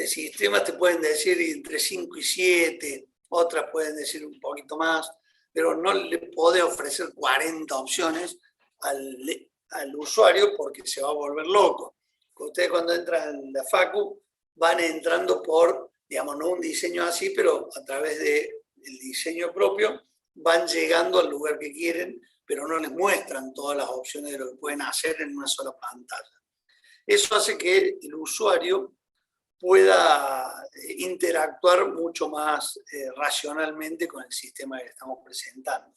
A: sistemas, te pueden decir entre 5 y 7, otras pueden decir un poquito más, pero no le podés ofrecer 40 opciones al usuario porque se va a volver loco. Ustedes cuando entran en la Facu van entrando por, no un diseño así, pero a través del diseño propio van llegando al lugar que quieren, pero no les muestran todas las opciones de lo que pueden hacer en una sola pantalla. Eso hace que el usuario pueda interactuar mucho más racionalmente con el sistema que le estamos presentando.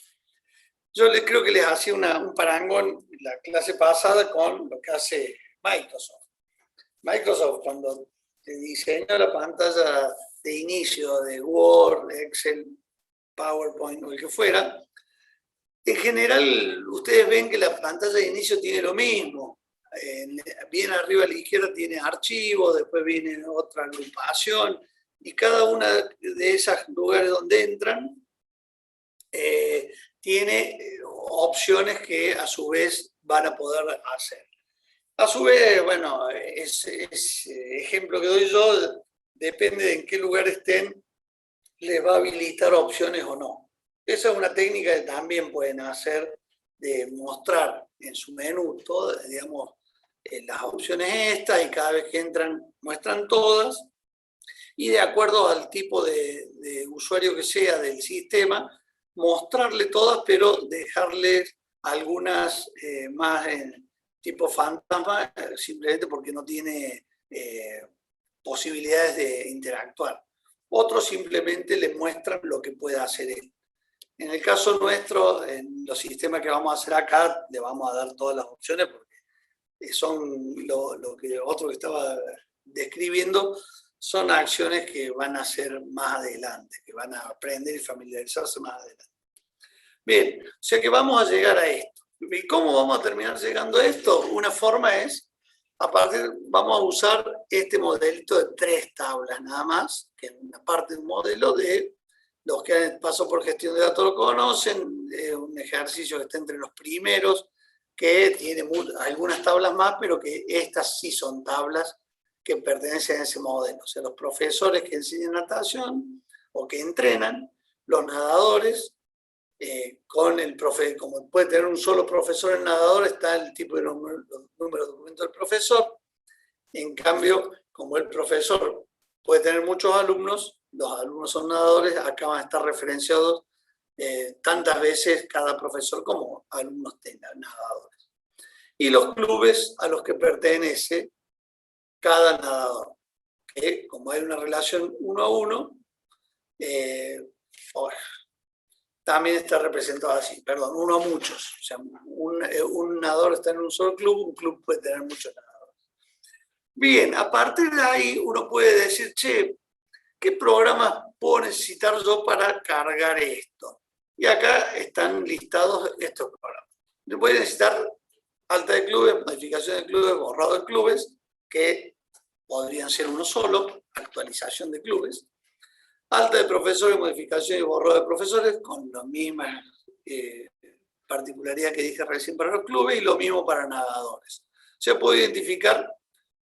A: Yo creo que les hacía un parangón en la clase pasada con lo que hace Microsoft. Microsoft, cuando te diseña la pantalla de inicio de Word, Excel, PowerPoint o el que fuera, en general ustedes ven que la pantalla de inicio tiene lo mismo. Bien arriba a la izquierda tiene archivos, después viene otra agrupación y cada una de esos lugares donde entran tiene opciones que a su vez van a poder hacer. A su vez, bueno, ese ejemplo que doy yo, depende de en qué lugar estén, les va a habilitar opciones o no. Esa es una técnica que también pueden hacer, de mostrar en su menú todas, digamos, las opciones estas, y cada vez que entran muestran todas, y de acuerdo al tipo de usuario que sea del sistema, mostrarle todas, pero dejarle algunas más en tipo fantasma, simplemente porque no tiene posibilidades de interactuar. Otros simplemente le muestran lo que puede hacer él. En el caso nuestro, en los sistemas que vamos a hacer acá, le vamos a dar todas las opciones, porque son lo que otro que estaba describiendo, son acciones que van a ser más adelante, que van a aprender y familiarizarse más adelante. Bien, o sea que vamos a llegar a esto. ¿Y cómo vamos a terminar llegando a esto? Una forma es, vamos a usar este modelito de 3 tablas nada más, que es una parte de un modelo de los que paso por gestión de datos lo conocen, un ejercicio que está entre los primeros, que tiene algunas tablas más, pero que estas sí son tablas que pertenecen a ese modelo. O sea, los profesores que enseñan natación o que entrenan, los nadadores, con el profe, como puede tener un solo profesor en nadador, está el tipo de número de documento del profesor. En cambio, como el profesor puede tener muchos alumnos, los alumnos son nadadores, acá van a estar referenciados tantas veces cada profesor como alumnos tengan nadadores. Y los clubes a los que pertenece cada nadador, que como hay una relación 1 a 1, también está representado así, perdón, 1 a muchos. O sea, un nadador está en un solo club, un club puede tener muchos nadadores. Bien, a partir de ahí uno puede decir, che, ¿qué programas puedo necesitar yo para cargar esto? Y acá están listados estos programas. Voy a necesitar alta de clubes, modificación de clubes, borrado de clubes, que podrían ser uno solo, actualización de clubes. Alta de profesores, modificación y borrado de profesores, con la misma particularidad que dije recién para los clubes, y lo mismo para nadadores. Se puede identificar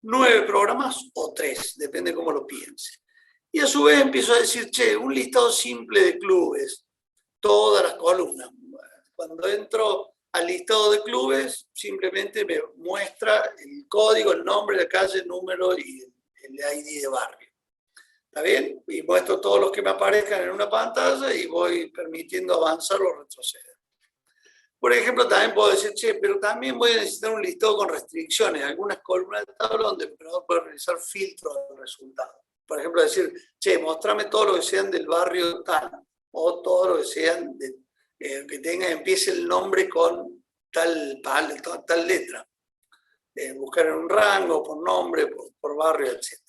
A: 9 programas o 3, depende cómo lo piense. Y a su vez empiezo a decir, che, un listado simple de clubes, todas las columnas. Cuando entro al listado de clubes, simplemente me muestra el código, el nombre, la calle, el número y el ID de barrio. ¿Está bien? Y muestro todos los que me aparezcan en una pantalla y voy permitiendo avanzar o retroceder. Por ejemplo, también puedo decir, che, pero también voy a necesitar un listado con restricciones, algunas columnas de tabla donde el operador puede realizar filtros del resultado. Por ejemplo, decir, che, mostrame todo lo que sean del barrio tal, o todo lo que sean, que empiece el nombre con tal letra. Buscar en un rango, por nombre, por barrio, etc.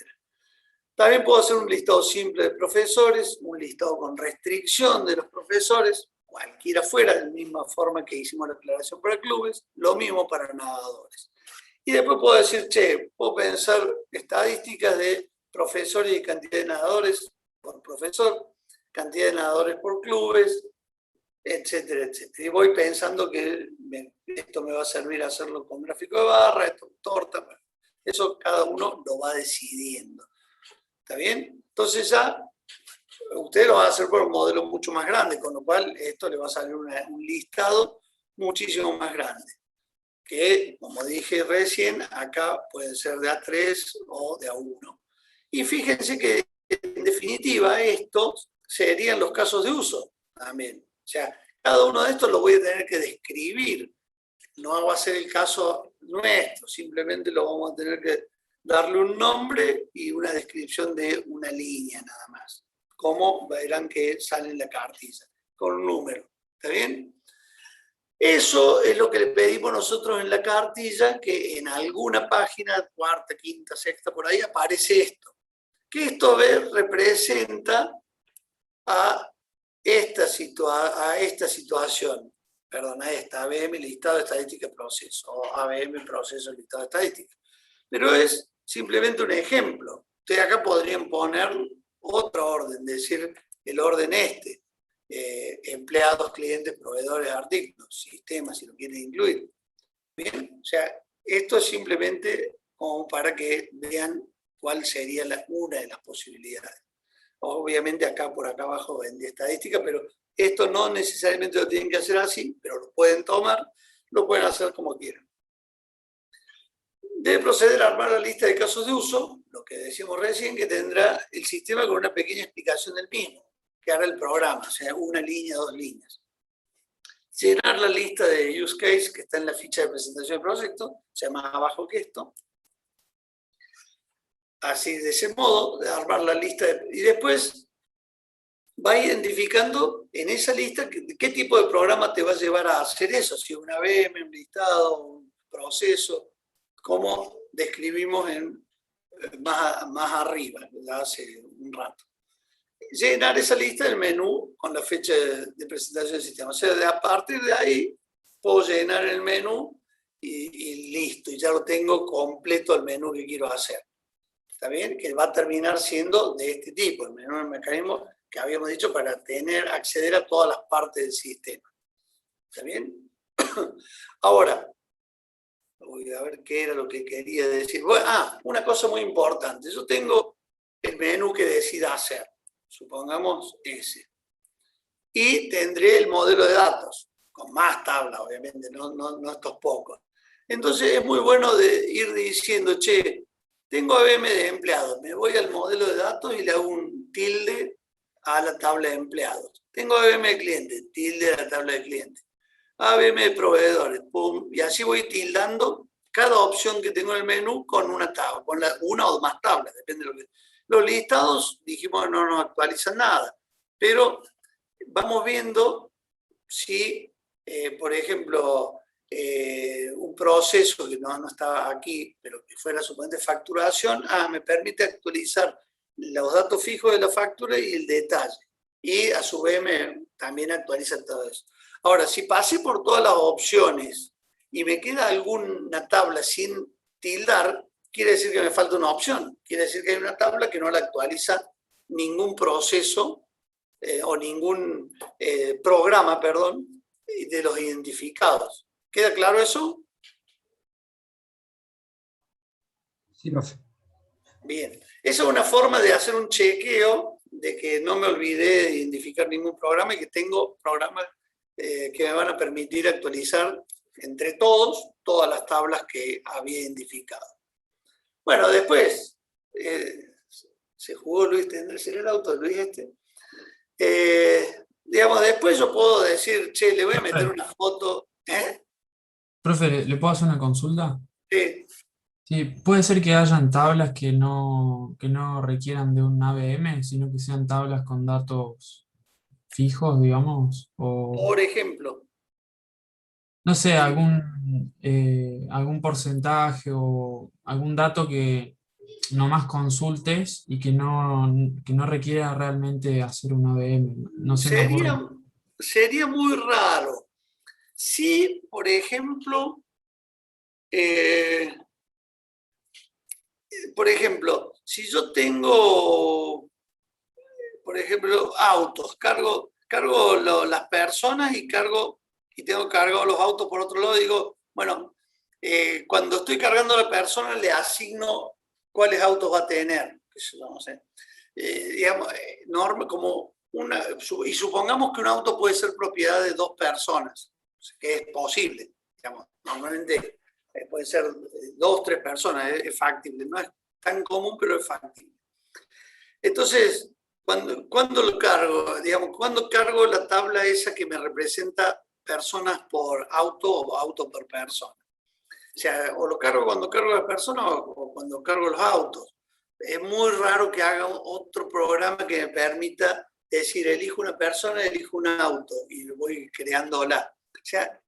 A: También puedo hacer un listado simple de profesores, un listado con restricción de los profesores, cualquiera fuera, de la misma forma que hicimos la aclaración para clubes, lo mismo para nadadores. Y después puedo decir, che, puedo pensar estadísticas de profesores y cantidad de nadadores por profesor, cantidad de nadadores por clubes, etcétera, etcétera. Y voy pensando que esto me va a servir a hacerlo con gráfico de barra, esto con torta. Eso cada uno lo va decidiendo. ¿Está bien? Entonces ya ustedes lo van a hacer por un modelo mucho más grande, con lo cual esto le va a salir un listado muchísimo más grande. Que, como dije recién, acá pueden ser de A3 o de A1. Y fíjense que, en definitiva, estos serían los casos de uso también. O sea, cada uno de estos lo voy a tener que describir. No va a ser el caso nuestro, simplemente lo vamos a tener que darle un nombre y una descripción de una línea nada más. Como verán que sale en la cartilla, con un número. ¿Está bien? Eso es lo que le pedimos nosotros en la cartilla, que en alguna página, cuarta, quinta, sexta, por ahí, aparece esto. Que esto representa a esta situación. Perdón, a esta, ABM, listado de estadística de proceso, o ABM, proceso, listado de estadística. Pero es simplemente un ejemplo. Ustedes acá podrían poner otro orden, decir el orden este. Empleados, clientes, proveedores, artículos, sistemas, si lo quieren incluir. Bien, o sea, Esto es simplemente como para que vean cuál sería una de las posibilidades. Obviamente acá por acá abajo vendí estadística, pero esto no necesariamente lo tienen que hacer así, pero lo pueden tomar, lo pueden hacer como quieran. Debe proceder a armar la lista de casos de uso, lo que decimos recién, que tendrá el sistema con una pequeña explicación del mismo, que hará el programa, o sea, una línea, 2 líneas. Llenar la lista de use case que está en la ficha de presentación del proyecto, o sea, más abajo que esto. Así, de ese modo, de armar la lista y después va identificando en esa lista qué tipo de programa te va a llevar a hacer eso, si una VM, un listado, un proceso, como describimos más arriba, ya hace un rato. Llenar esa lista del menú con la fecha de presentación del sistema. O sea, a partir de ahí puedo llenar el menú y listo, y ya lo tengo completo el menú que quiero hacer. ¿Está bien? Que va a terminar siendo de este tipo, el menú del mecanismo que habíamos dicho para acceder a todas las partes del sistema. ¿Está bien? Ahora, voy a ver qué era lo que quería decir. Bueno, una cosa muy importante. Yo tengo el menú que decida hacer. Supongamos ese. Y tendré el modelo de datos, con más tablas, obviamente, no estos pocos. Entonces es muy bueno de ir diciendo, che, tengo ABM de empleados, me voy al modelo de datos y le hago un tilde a la tabla de empleados. Tengo ABM de clientes, tilde a la tabla de clientes. ABM de proveedores, pum, y así voy tildando cada opción que tengo en el menú con una tabla, con una o más tablas, depende de lo que... Los listados, dijimos, no nos actualizan nada, pero vamos viendo si, por ejemplo, un proceso que no estaba aquí, pero que fuera supuestamente facturación, me permite actualizar los datos fijos de la factura y el detalle. Y a su vez también actualiza todo eso. Ahora, si pasé por todas las opciones y me queda alguna tabla sin tildar, quiere decir que me falta una opción. Quiere decir que hay una tabla que no la actualiza ningún proceso o ningún programa, perdón, de los identificados. ¿Queda claro eso?
E: Sí, profe.
A: Bien. Esa es una forma de hacer un chequeo de que no me olvidé de identificar ningún programa y que tengo programas que me van a permitir actualizar entre todos todas las tablas que había identificado. Bueno, después se jugó Luis, ¿tendrá ser el auto de Luis este? Digamos, después yo puedo decir, che, le voy a meter una foto.
E: Profe, ¿le puedo hacer una consulta?
A: Sí.
E: Sí, puede ser que hayan tablas que no requieran de un ABM, sino que sean tablas con datos fijos, digamos, o
A: Por ejemplo,
E: no sé, algún porcentaje o algún dato que nomás consultes y que no requiera realmente hacer un ABM. No se me ocurre.
A: sería muy raro. Si, por ejemplo, si yo tengo, por ejemplo, autos, cargo las personas y tengo cargado los autos por otro lado, digo, bueno, cuando estoy cargando a la persona le asigno cuáles autos va a tener. No sé. Digamos, como y supongamos que un auto puede ser propiedad de 2 personas, que es posible, digamos, normalmente puede ser 2, 3 personas, es factible, no es tan común, pero es factible. Entonces, cuando lo cargo, digamos, cuando cargo la tabla esa que me representa personas por auto o auto por persona. O sea, o lo cargo cuando cargo las personas o cuando cargo los autos. Es muy raro que haga otro programa que me permita decir, elijo una persona, elijo un auto y voy creándola. O sea,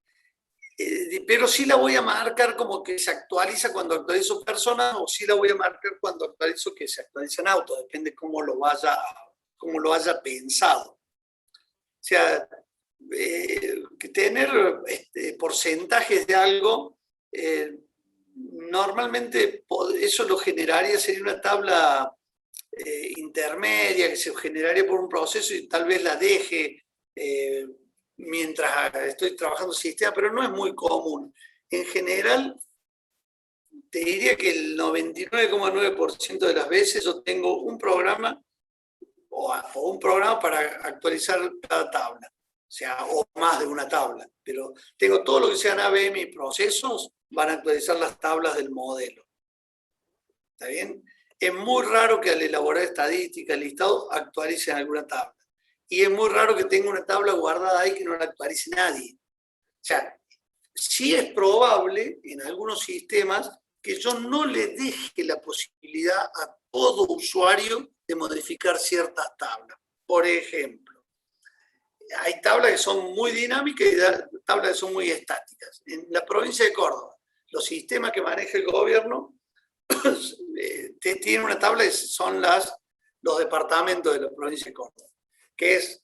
A: pero sí la voy a marcar como que se actualiza cuando actualizo personas o sí la voy a marcar cuando actualizo que se actualizan autos. Depende cómo lo haya pensado. O sea, que tener porcentajes de algo, normalmente eso lo generaría, sería una tabla intermedia que se generaría por un proceso y tal vez la deje mientras estoy trabajando el sistema, pero no es muy común. En general, te diría que el 99,9% de las veces yo tengo un programa o un programa para actualizar cada tabla, o sea, o más de una tabla, pero tengo todo lo que sean ABM y procesos, van a actualizar las tablas del modelo. ¿Está bien? Es muy raro que al elaborar estadísticas, listado, actualicen alguna tabla. Y es muy raro que tenga una tabla guardada ahí que no la actualice nadie. O sea, sí es probable en algunos sistemas que yo no le deje la posibilidad a todo usuario de modificar ciertas tablas. Por ejemplo, hay tablas que son muy dinámicas y tablas que son muy estáticas. En la provincia de Córdoba, los sistemas que maneja el gobierno tienen una tabla que son los departamentos de la provincia de Córdoba, que es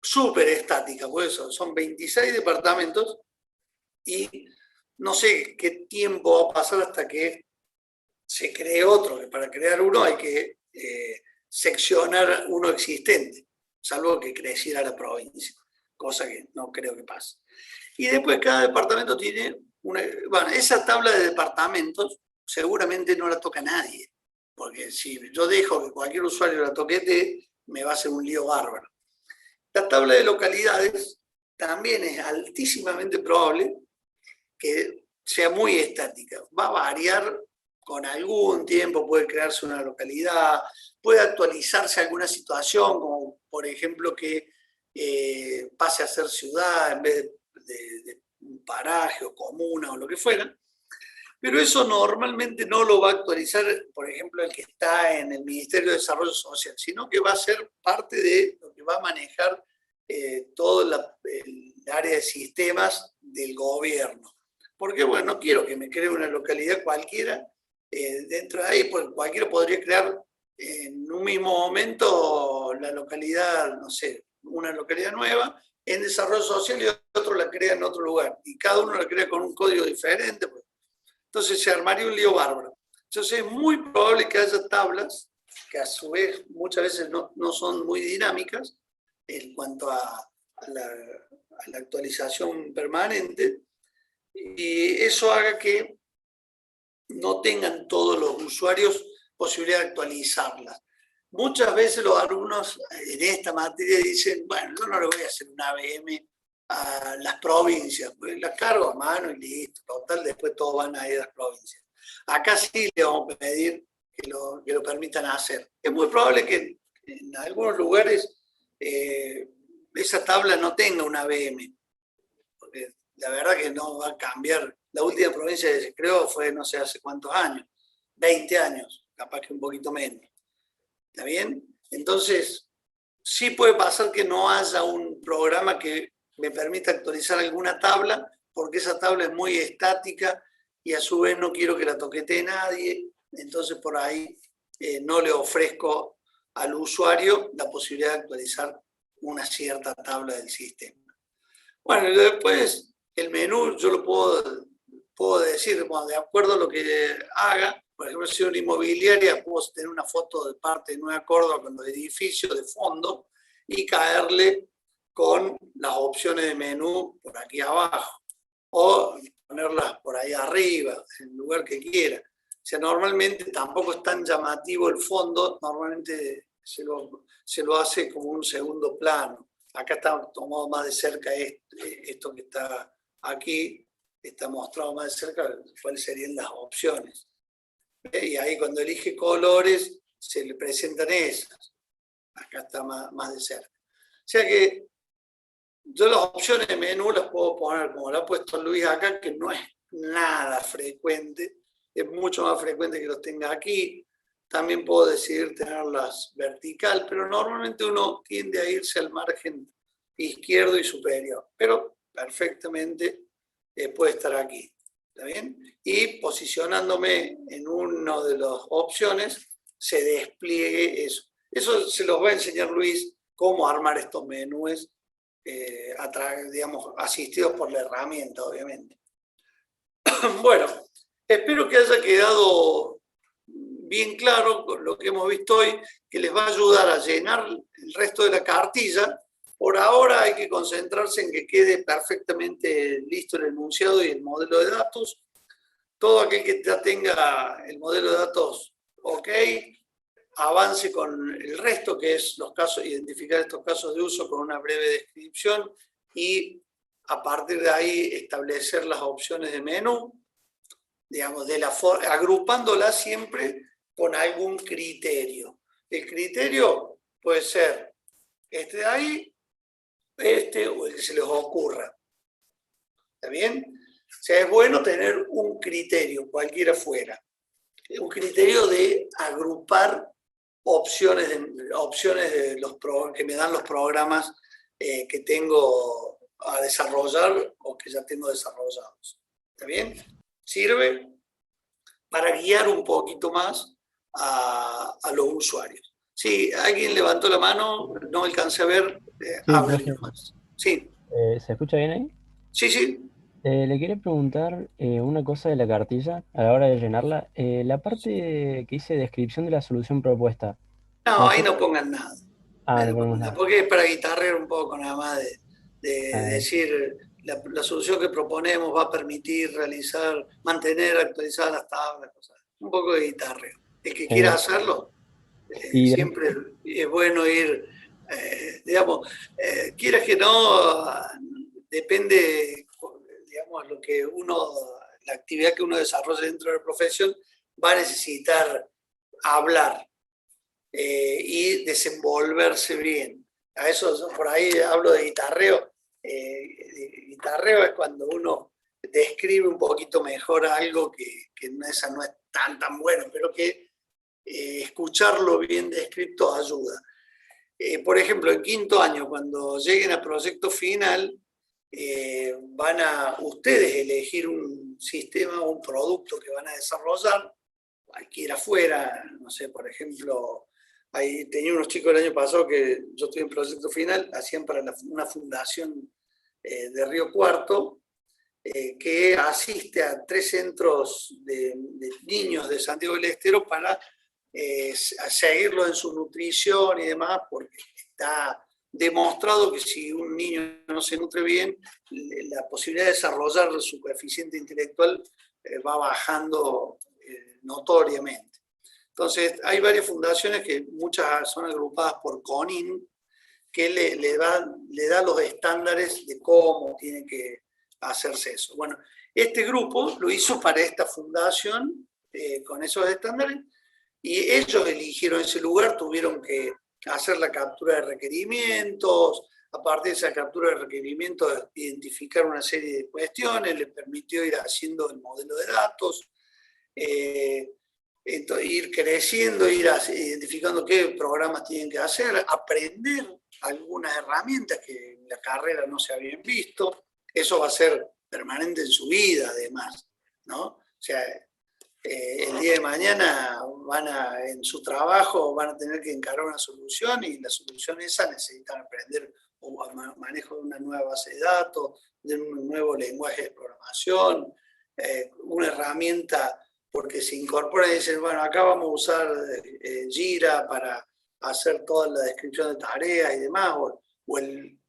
A: súper estática, por eso son 26 departamentos y no sé qué tiempo va a pasar hasta que se cree otro, que para crear uno hay que seccionar uno existente, salvo que creciera la provincia, cosa que no creo que pase. Y después cada departamento tiene bueno, esa tabla de departamentos seguramente no la toca nadie, porque si yo dejo que cualquier usuario la toquete, me va a hacer un lío bárbaro. La tabla de localidades también es altísimamente probable que sea muy estática. Va a variar con algún tiempo, puede crearse una localidad, puede actualizarse alguna situación, como por ejemplo que pase a ser ciudad en vez de un paraje o comuna o lo que fuera. Pero eso normalmente no lo va a actualizar, por ejemplo, el que está en el Ministerio de Desarrollo Social, sino que va a ser parte de lo que va a manejar todo el área de sistemas del gobierno. Porque, bueno, no quiero que me cree una localidad cualquiera, dentro de ahí, pues cualquiera podría crear en un mismo momento la localidad, no sé, una localidad nueva en desarrollo social y otro la crea en otro lugar. Y cada uno la crea con un código diferente, pues. Entonces se armaría un lío bárbaro. Entonces es muy probable que haya tablas que a su vez muchas veces no son muy dinámicas en cuanto a la actualización permanente, y eso haga que no tengan todos los usuarios posibilidad de actualizarlas. Muchas veces los alumnos en esta materia dicen, bueno, yo no le voy a hacer un ABM a las provincias, pues las cargo a mano y listo, total, después todos van a ir a las provincias. Acá sí le vamos a pedir que lo permitan hacer. Es muy probable que en algunos lugares esa tabla no tenga un ABM, porque la verdad que no va a cambiar. La última provincia que se creó fue no sé hace cuántos años, 20 años, capaz que un poquito menos. ¿Está bien? Entonces, sí puede pasar que no haya un programa que me permita actualizar alguna tabla, porque esa tabla es muy estática y a su vez no quiero que la toquetee nadie, entonces por ahí no le ofrezco al usuario la posibilidad de actualizar una cierta tabla del sistema. Bueno, y después el menú yo lo puedo decir, bueno, de acuerdo a lo que haga. Por ejemplo, si es una inmobiliaria, puedo tener una foto de parte de Nueva Córdoba con los edificios de fondo y caerle con las opciones de menú por aquí abajo o ponerlas por ahí arriba, en el lugar que quiera. O sea, normalmente tampoco es tan llamativo el fondo, normalmente se lo hace como un segundo plano. Acá está tomado más de cerca esto que está aquí, está mostrado más de cerca cuáles serían las opciones. Y ahí cuando elige colores se le presentan esas. Acá está más de cerca. O sea que yo las opciones de menú las puedo poner como lo ha puesto Luis acá, que no es nada frecuente, es mucho más frecuente que los tenga aquí. También puedo decidir tenerlas vertical, pero normalmente uno tiende a irse al margen izquierdo y superior, pero perfectamente puede estar aquí. ¿Está bien? Y posicionándome en una de las opciones se despliegue eso. Eso se los va a enseñar Luis, cómo armar estos menús, digamos, asistidos por la herramienta, obviamente. Bueno, espero que haya quedado bien claro lo que hemos visto hoy, que les va a ayudar a llenar el resto de la cartilla. Por ahora hay que concentrarse en que quede perfectamente listo el enunciado y el modelo de datos. todo aquel que ya tenga el modelo de datos ok, avance con el resto, que es los casos, identificar estos casos de uso con una breve descripción y a partir de ahí establecer las opciones de menú, digamos, agrupándolas siempre con algún criterio. El criterio puede ser este de ahí, este o el que se les ocurra. ¿Está bien? O sea, es bueno tener un criterio, cualquiera fuera. Un criterio de agrupar opciones de que me dan los programas que tengo a desarrollar o que ya tengo desarrollados. ¿Está bien? Sirve para guiar un poquito más a los usuarios. Sí, alguien levantó la mano, no alcancé a ver, hable más. Sí.
F: ¿Se escucha bien ahí?
A: Sí, sí.
F: Le quería preguntar una cosa de la cartilla a la hora de llenarla. La parte que dice descripción de la solución propuesta.
A: No, ahí no pongan nada.
F: No ponemos nada.
A: Porque es para guitarrear un poco nada más de
F: Ah,
A: decir la solución que proponemos va a permitir mantener actualizadas las tablas, cosas. Un poco de guitarreo. El que quiera hacerlo, siempre es bueno ir, digamos, quieras que no, depende, digamos, lo que la actividad que uno desarrolla dentro de la profesión va a necesitar hablar y desenvolverse bien. A eso, por ahí hablo de guitarreo. Guitarreo es cuando uno describe un poquito mejor algo que esa no es tan bueno, pero que escucharlo bien descrito ayuda. Por ejemplo, en quinto año, cuando lleguen a proyecto final, van a ustedes elegir un sistema o un producto que van a desarrollar, cualquiera fuera, no sé, por ejemplo, tenía unos chicos el año pasado que yo estoy en proyecto final, hacían para una fundación de Río Cuarto, que asiste a 3 centros de niños de Santiago del Estero para a seguirlo en su nutrición y demás, porque está demostrado que si un niño no se nutre bien, la posibilidad de desarrollar su coeficiente intelectual va bajando notoriamente. Entonces, hay varias fundaciones que muchas son agrupadas por CONIN, que le da los estándares de cómo tiene que hacerse eso. Bueno, este grupo lo hizo para esta fundación con esos estándares y ellos eligieron ese lugar, tuvieron que hacer la captura de requerimientos, a partir de esa captura de requerimientos identificar una serie de cuestiones, les permitió ir haciendo el modelo de datos, ir creciendo, ir identificando qué programas tienen que hacer, aprender algunas herramientas que en la carrera no se habían visto. Eso va a ser permanente en su vida, además, ¿no? O sea, el día de mañana en su trabajo van a tener que encarar una solución y la solución esa necesitan aprender manejo de una nueva base de datos, de un nuevo lenguaje de programación, una herramienta, porque se incorpora y dicen, bueno, acá vamos a usar Jira para hacer toda la descripción de tareas y demás, o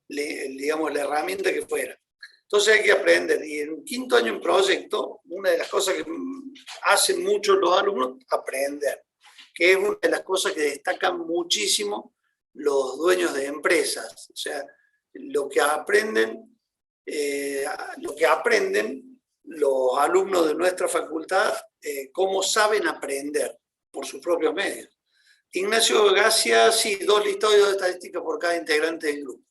A: digamos, la herramienta que fuera. Entonces hay que aprender. Y en quinto año en proyecto, una de las cosas que hacen muchos los alumnos, aprender, que es una de las cosas que destacan muchísimo los dueños de empresas. O sea, lo que aprenden los alumnos de nuestra facultad, cómo saben aprender por sus propios medios. Ignacio Gacia, sí, 2 listados de estadísticas por cada integrante del grupo,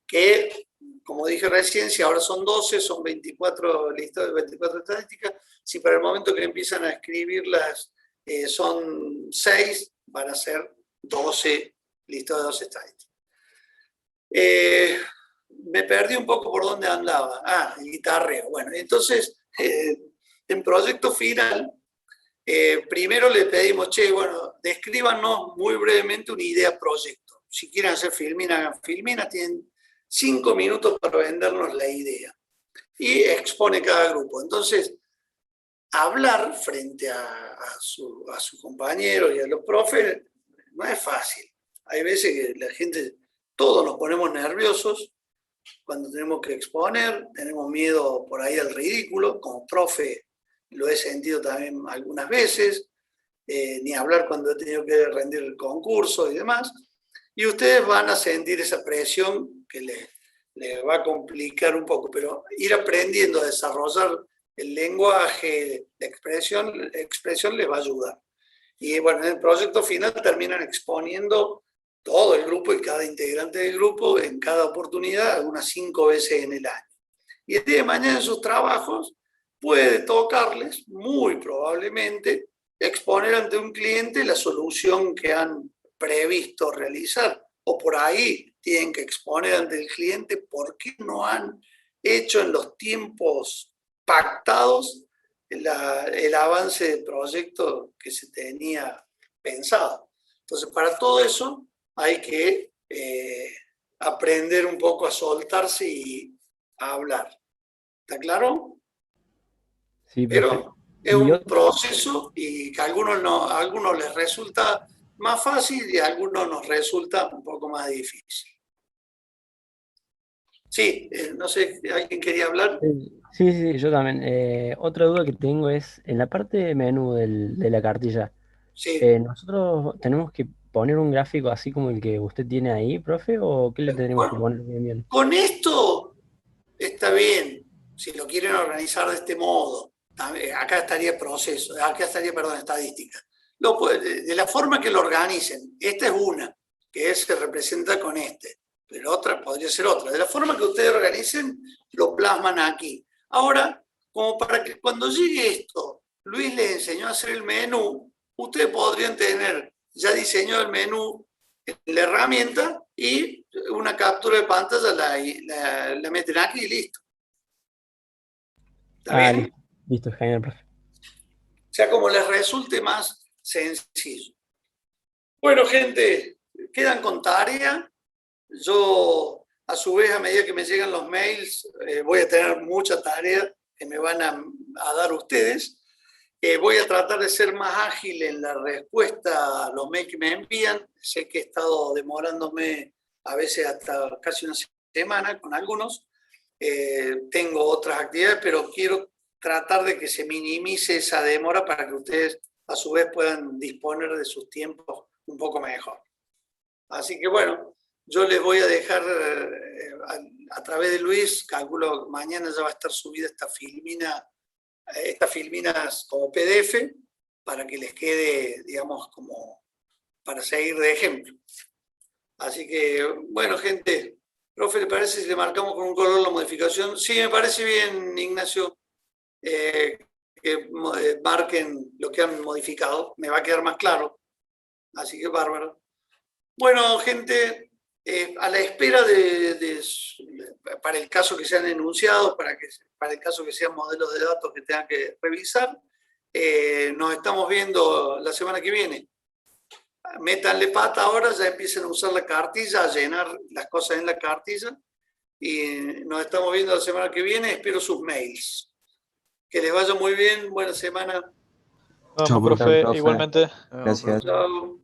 A: que, como dije recién, si ahora son 12, son 24 listados de 24 estadísticas. Si para el momento que empiezan a escribirlas son 6, van a ser 12 listados de 12 estadísticas. Me perdí un poco por dónde andaba. El guitarreo. Bueno, entonces, en proyecto final, primero le pedimos, bueno, descríbanos muy brevemente una idea proyecto. Si quieren hacer filmina, hagan filmina, tienen 5 minutos para vendernos la idea. Y expone cada grupo. Entonces, hablar frente a sus compañeros y a los profes no es fácil. Hay veces que la gente, todos nos ponemos nerviosos cuando tenemos que exponer, tenemos miedo por ahí al ridículo. Como profe lo he sentido también algunas veces, ni hablar cuando he tenido que rendir el concurso y demás, y ustedes van a sentir esa presión que les va a complicar un poco, pero ir aprendiendo a desarrollar el lenguaje, la expresión les va a ayudar. Y bueno, en el proyecto final terminan exponiendo todo el grupo y cada integrante del grupo en cada oportunidad, algunas 5 veces en el año. Y el día de mañana en sus trabajos puede tocarles, muy probablemente, exponer ante un cliente la solución que han previsto realizar. O por ahí tienen que exponer ante el cliente por qué no han hecho en los tiempos pactados el avance del proyecto que se tenía pensado. Entonces, para todo eso hay que aprender un poco a soltarse y a hablar. ¿Está claro?
F: Sí,
A: Pero es
F: Y
A: un
F: otro-
A: proceso y que a algunos les resulta más fácil y a algunos nos resulta un poco más difícil. Sí, no sé, ¿alguien quería hablar?
F: Sí, sí, yo también. Otra duda que tengo es, en la parte de menú de la cartilla,
A: Sí.
F: ¿nosotros tenemos que poner un gráfico así como el que usted tiene ahí, profe, o qué le tenemos que
A: Bueno,
F: poner bien bien?
A: con esto está bien, si lo quieren organizar de este modo. Acá estaría proceso, acá estaría, perdón, estadística. De la forma que lo organicen, esta es una, que se representa con este, pero otra podría ser otra. De la forma que ustedes organicen, lo plasman aquí. Ahora, como para que cuando llegue esto, Luis les enseñó a hacer el menú, ustedes podrían tener ya diseñado el menú en la herramienta y una captura de pantalla la meten aquí y listo. ¿Está bien?
F: Listo, listo, genial, profe.
A: O sea, como les resulte más sencillo. Bueno, gente, quedan con tarea. Yo, a su vez, a medida que me llegan los mails, voy a tener mucha tarea que me van a dar ustedes. Voy a tratar de ser más ágil en la respuesta a los mails que me envían. Sé que he estado demorándome a veces hasta casi una semana con algunos. Tengo otras actividades, pero quiero tratar de que se minimice esa demora para que ustedes a su vez puedan disponer de sus tiempos un poco mejor. Así que bueno, yo les voy a dejar a través de Luis, calculo que mañana ya va a estar subida estas filminas como PDF para que les quede, digamos, como para seguir de ejemplo. Así que, bueno, gente, profe, ¿le parece si le marcamos con un color la modificación? Sí, me parece bien, Ignacio, que marquen lo que han modificado. Me va a quedar más claro. Así que bárbaro. Bueno, gente, a la espera para el caso que sean enunciados, para el caso que sean modelos de datos que tengan que revisar, nos estamos viendo la semana que viene. Métanle pata ahora, ya empiecen a usar la cartilla, a llenar las cosas en la cartilla y nos estamos viendo la semana que viene. Espero sus mails. Que les vaya muy bien, buena semana.
D: Nos
B: Chao,
D: vemos,
B: profe.
D: profe, igualmente.
B: Gracias.
A: Chao.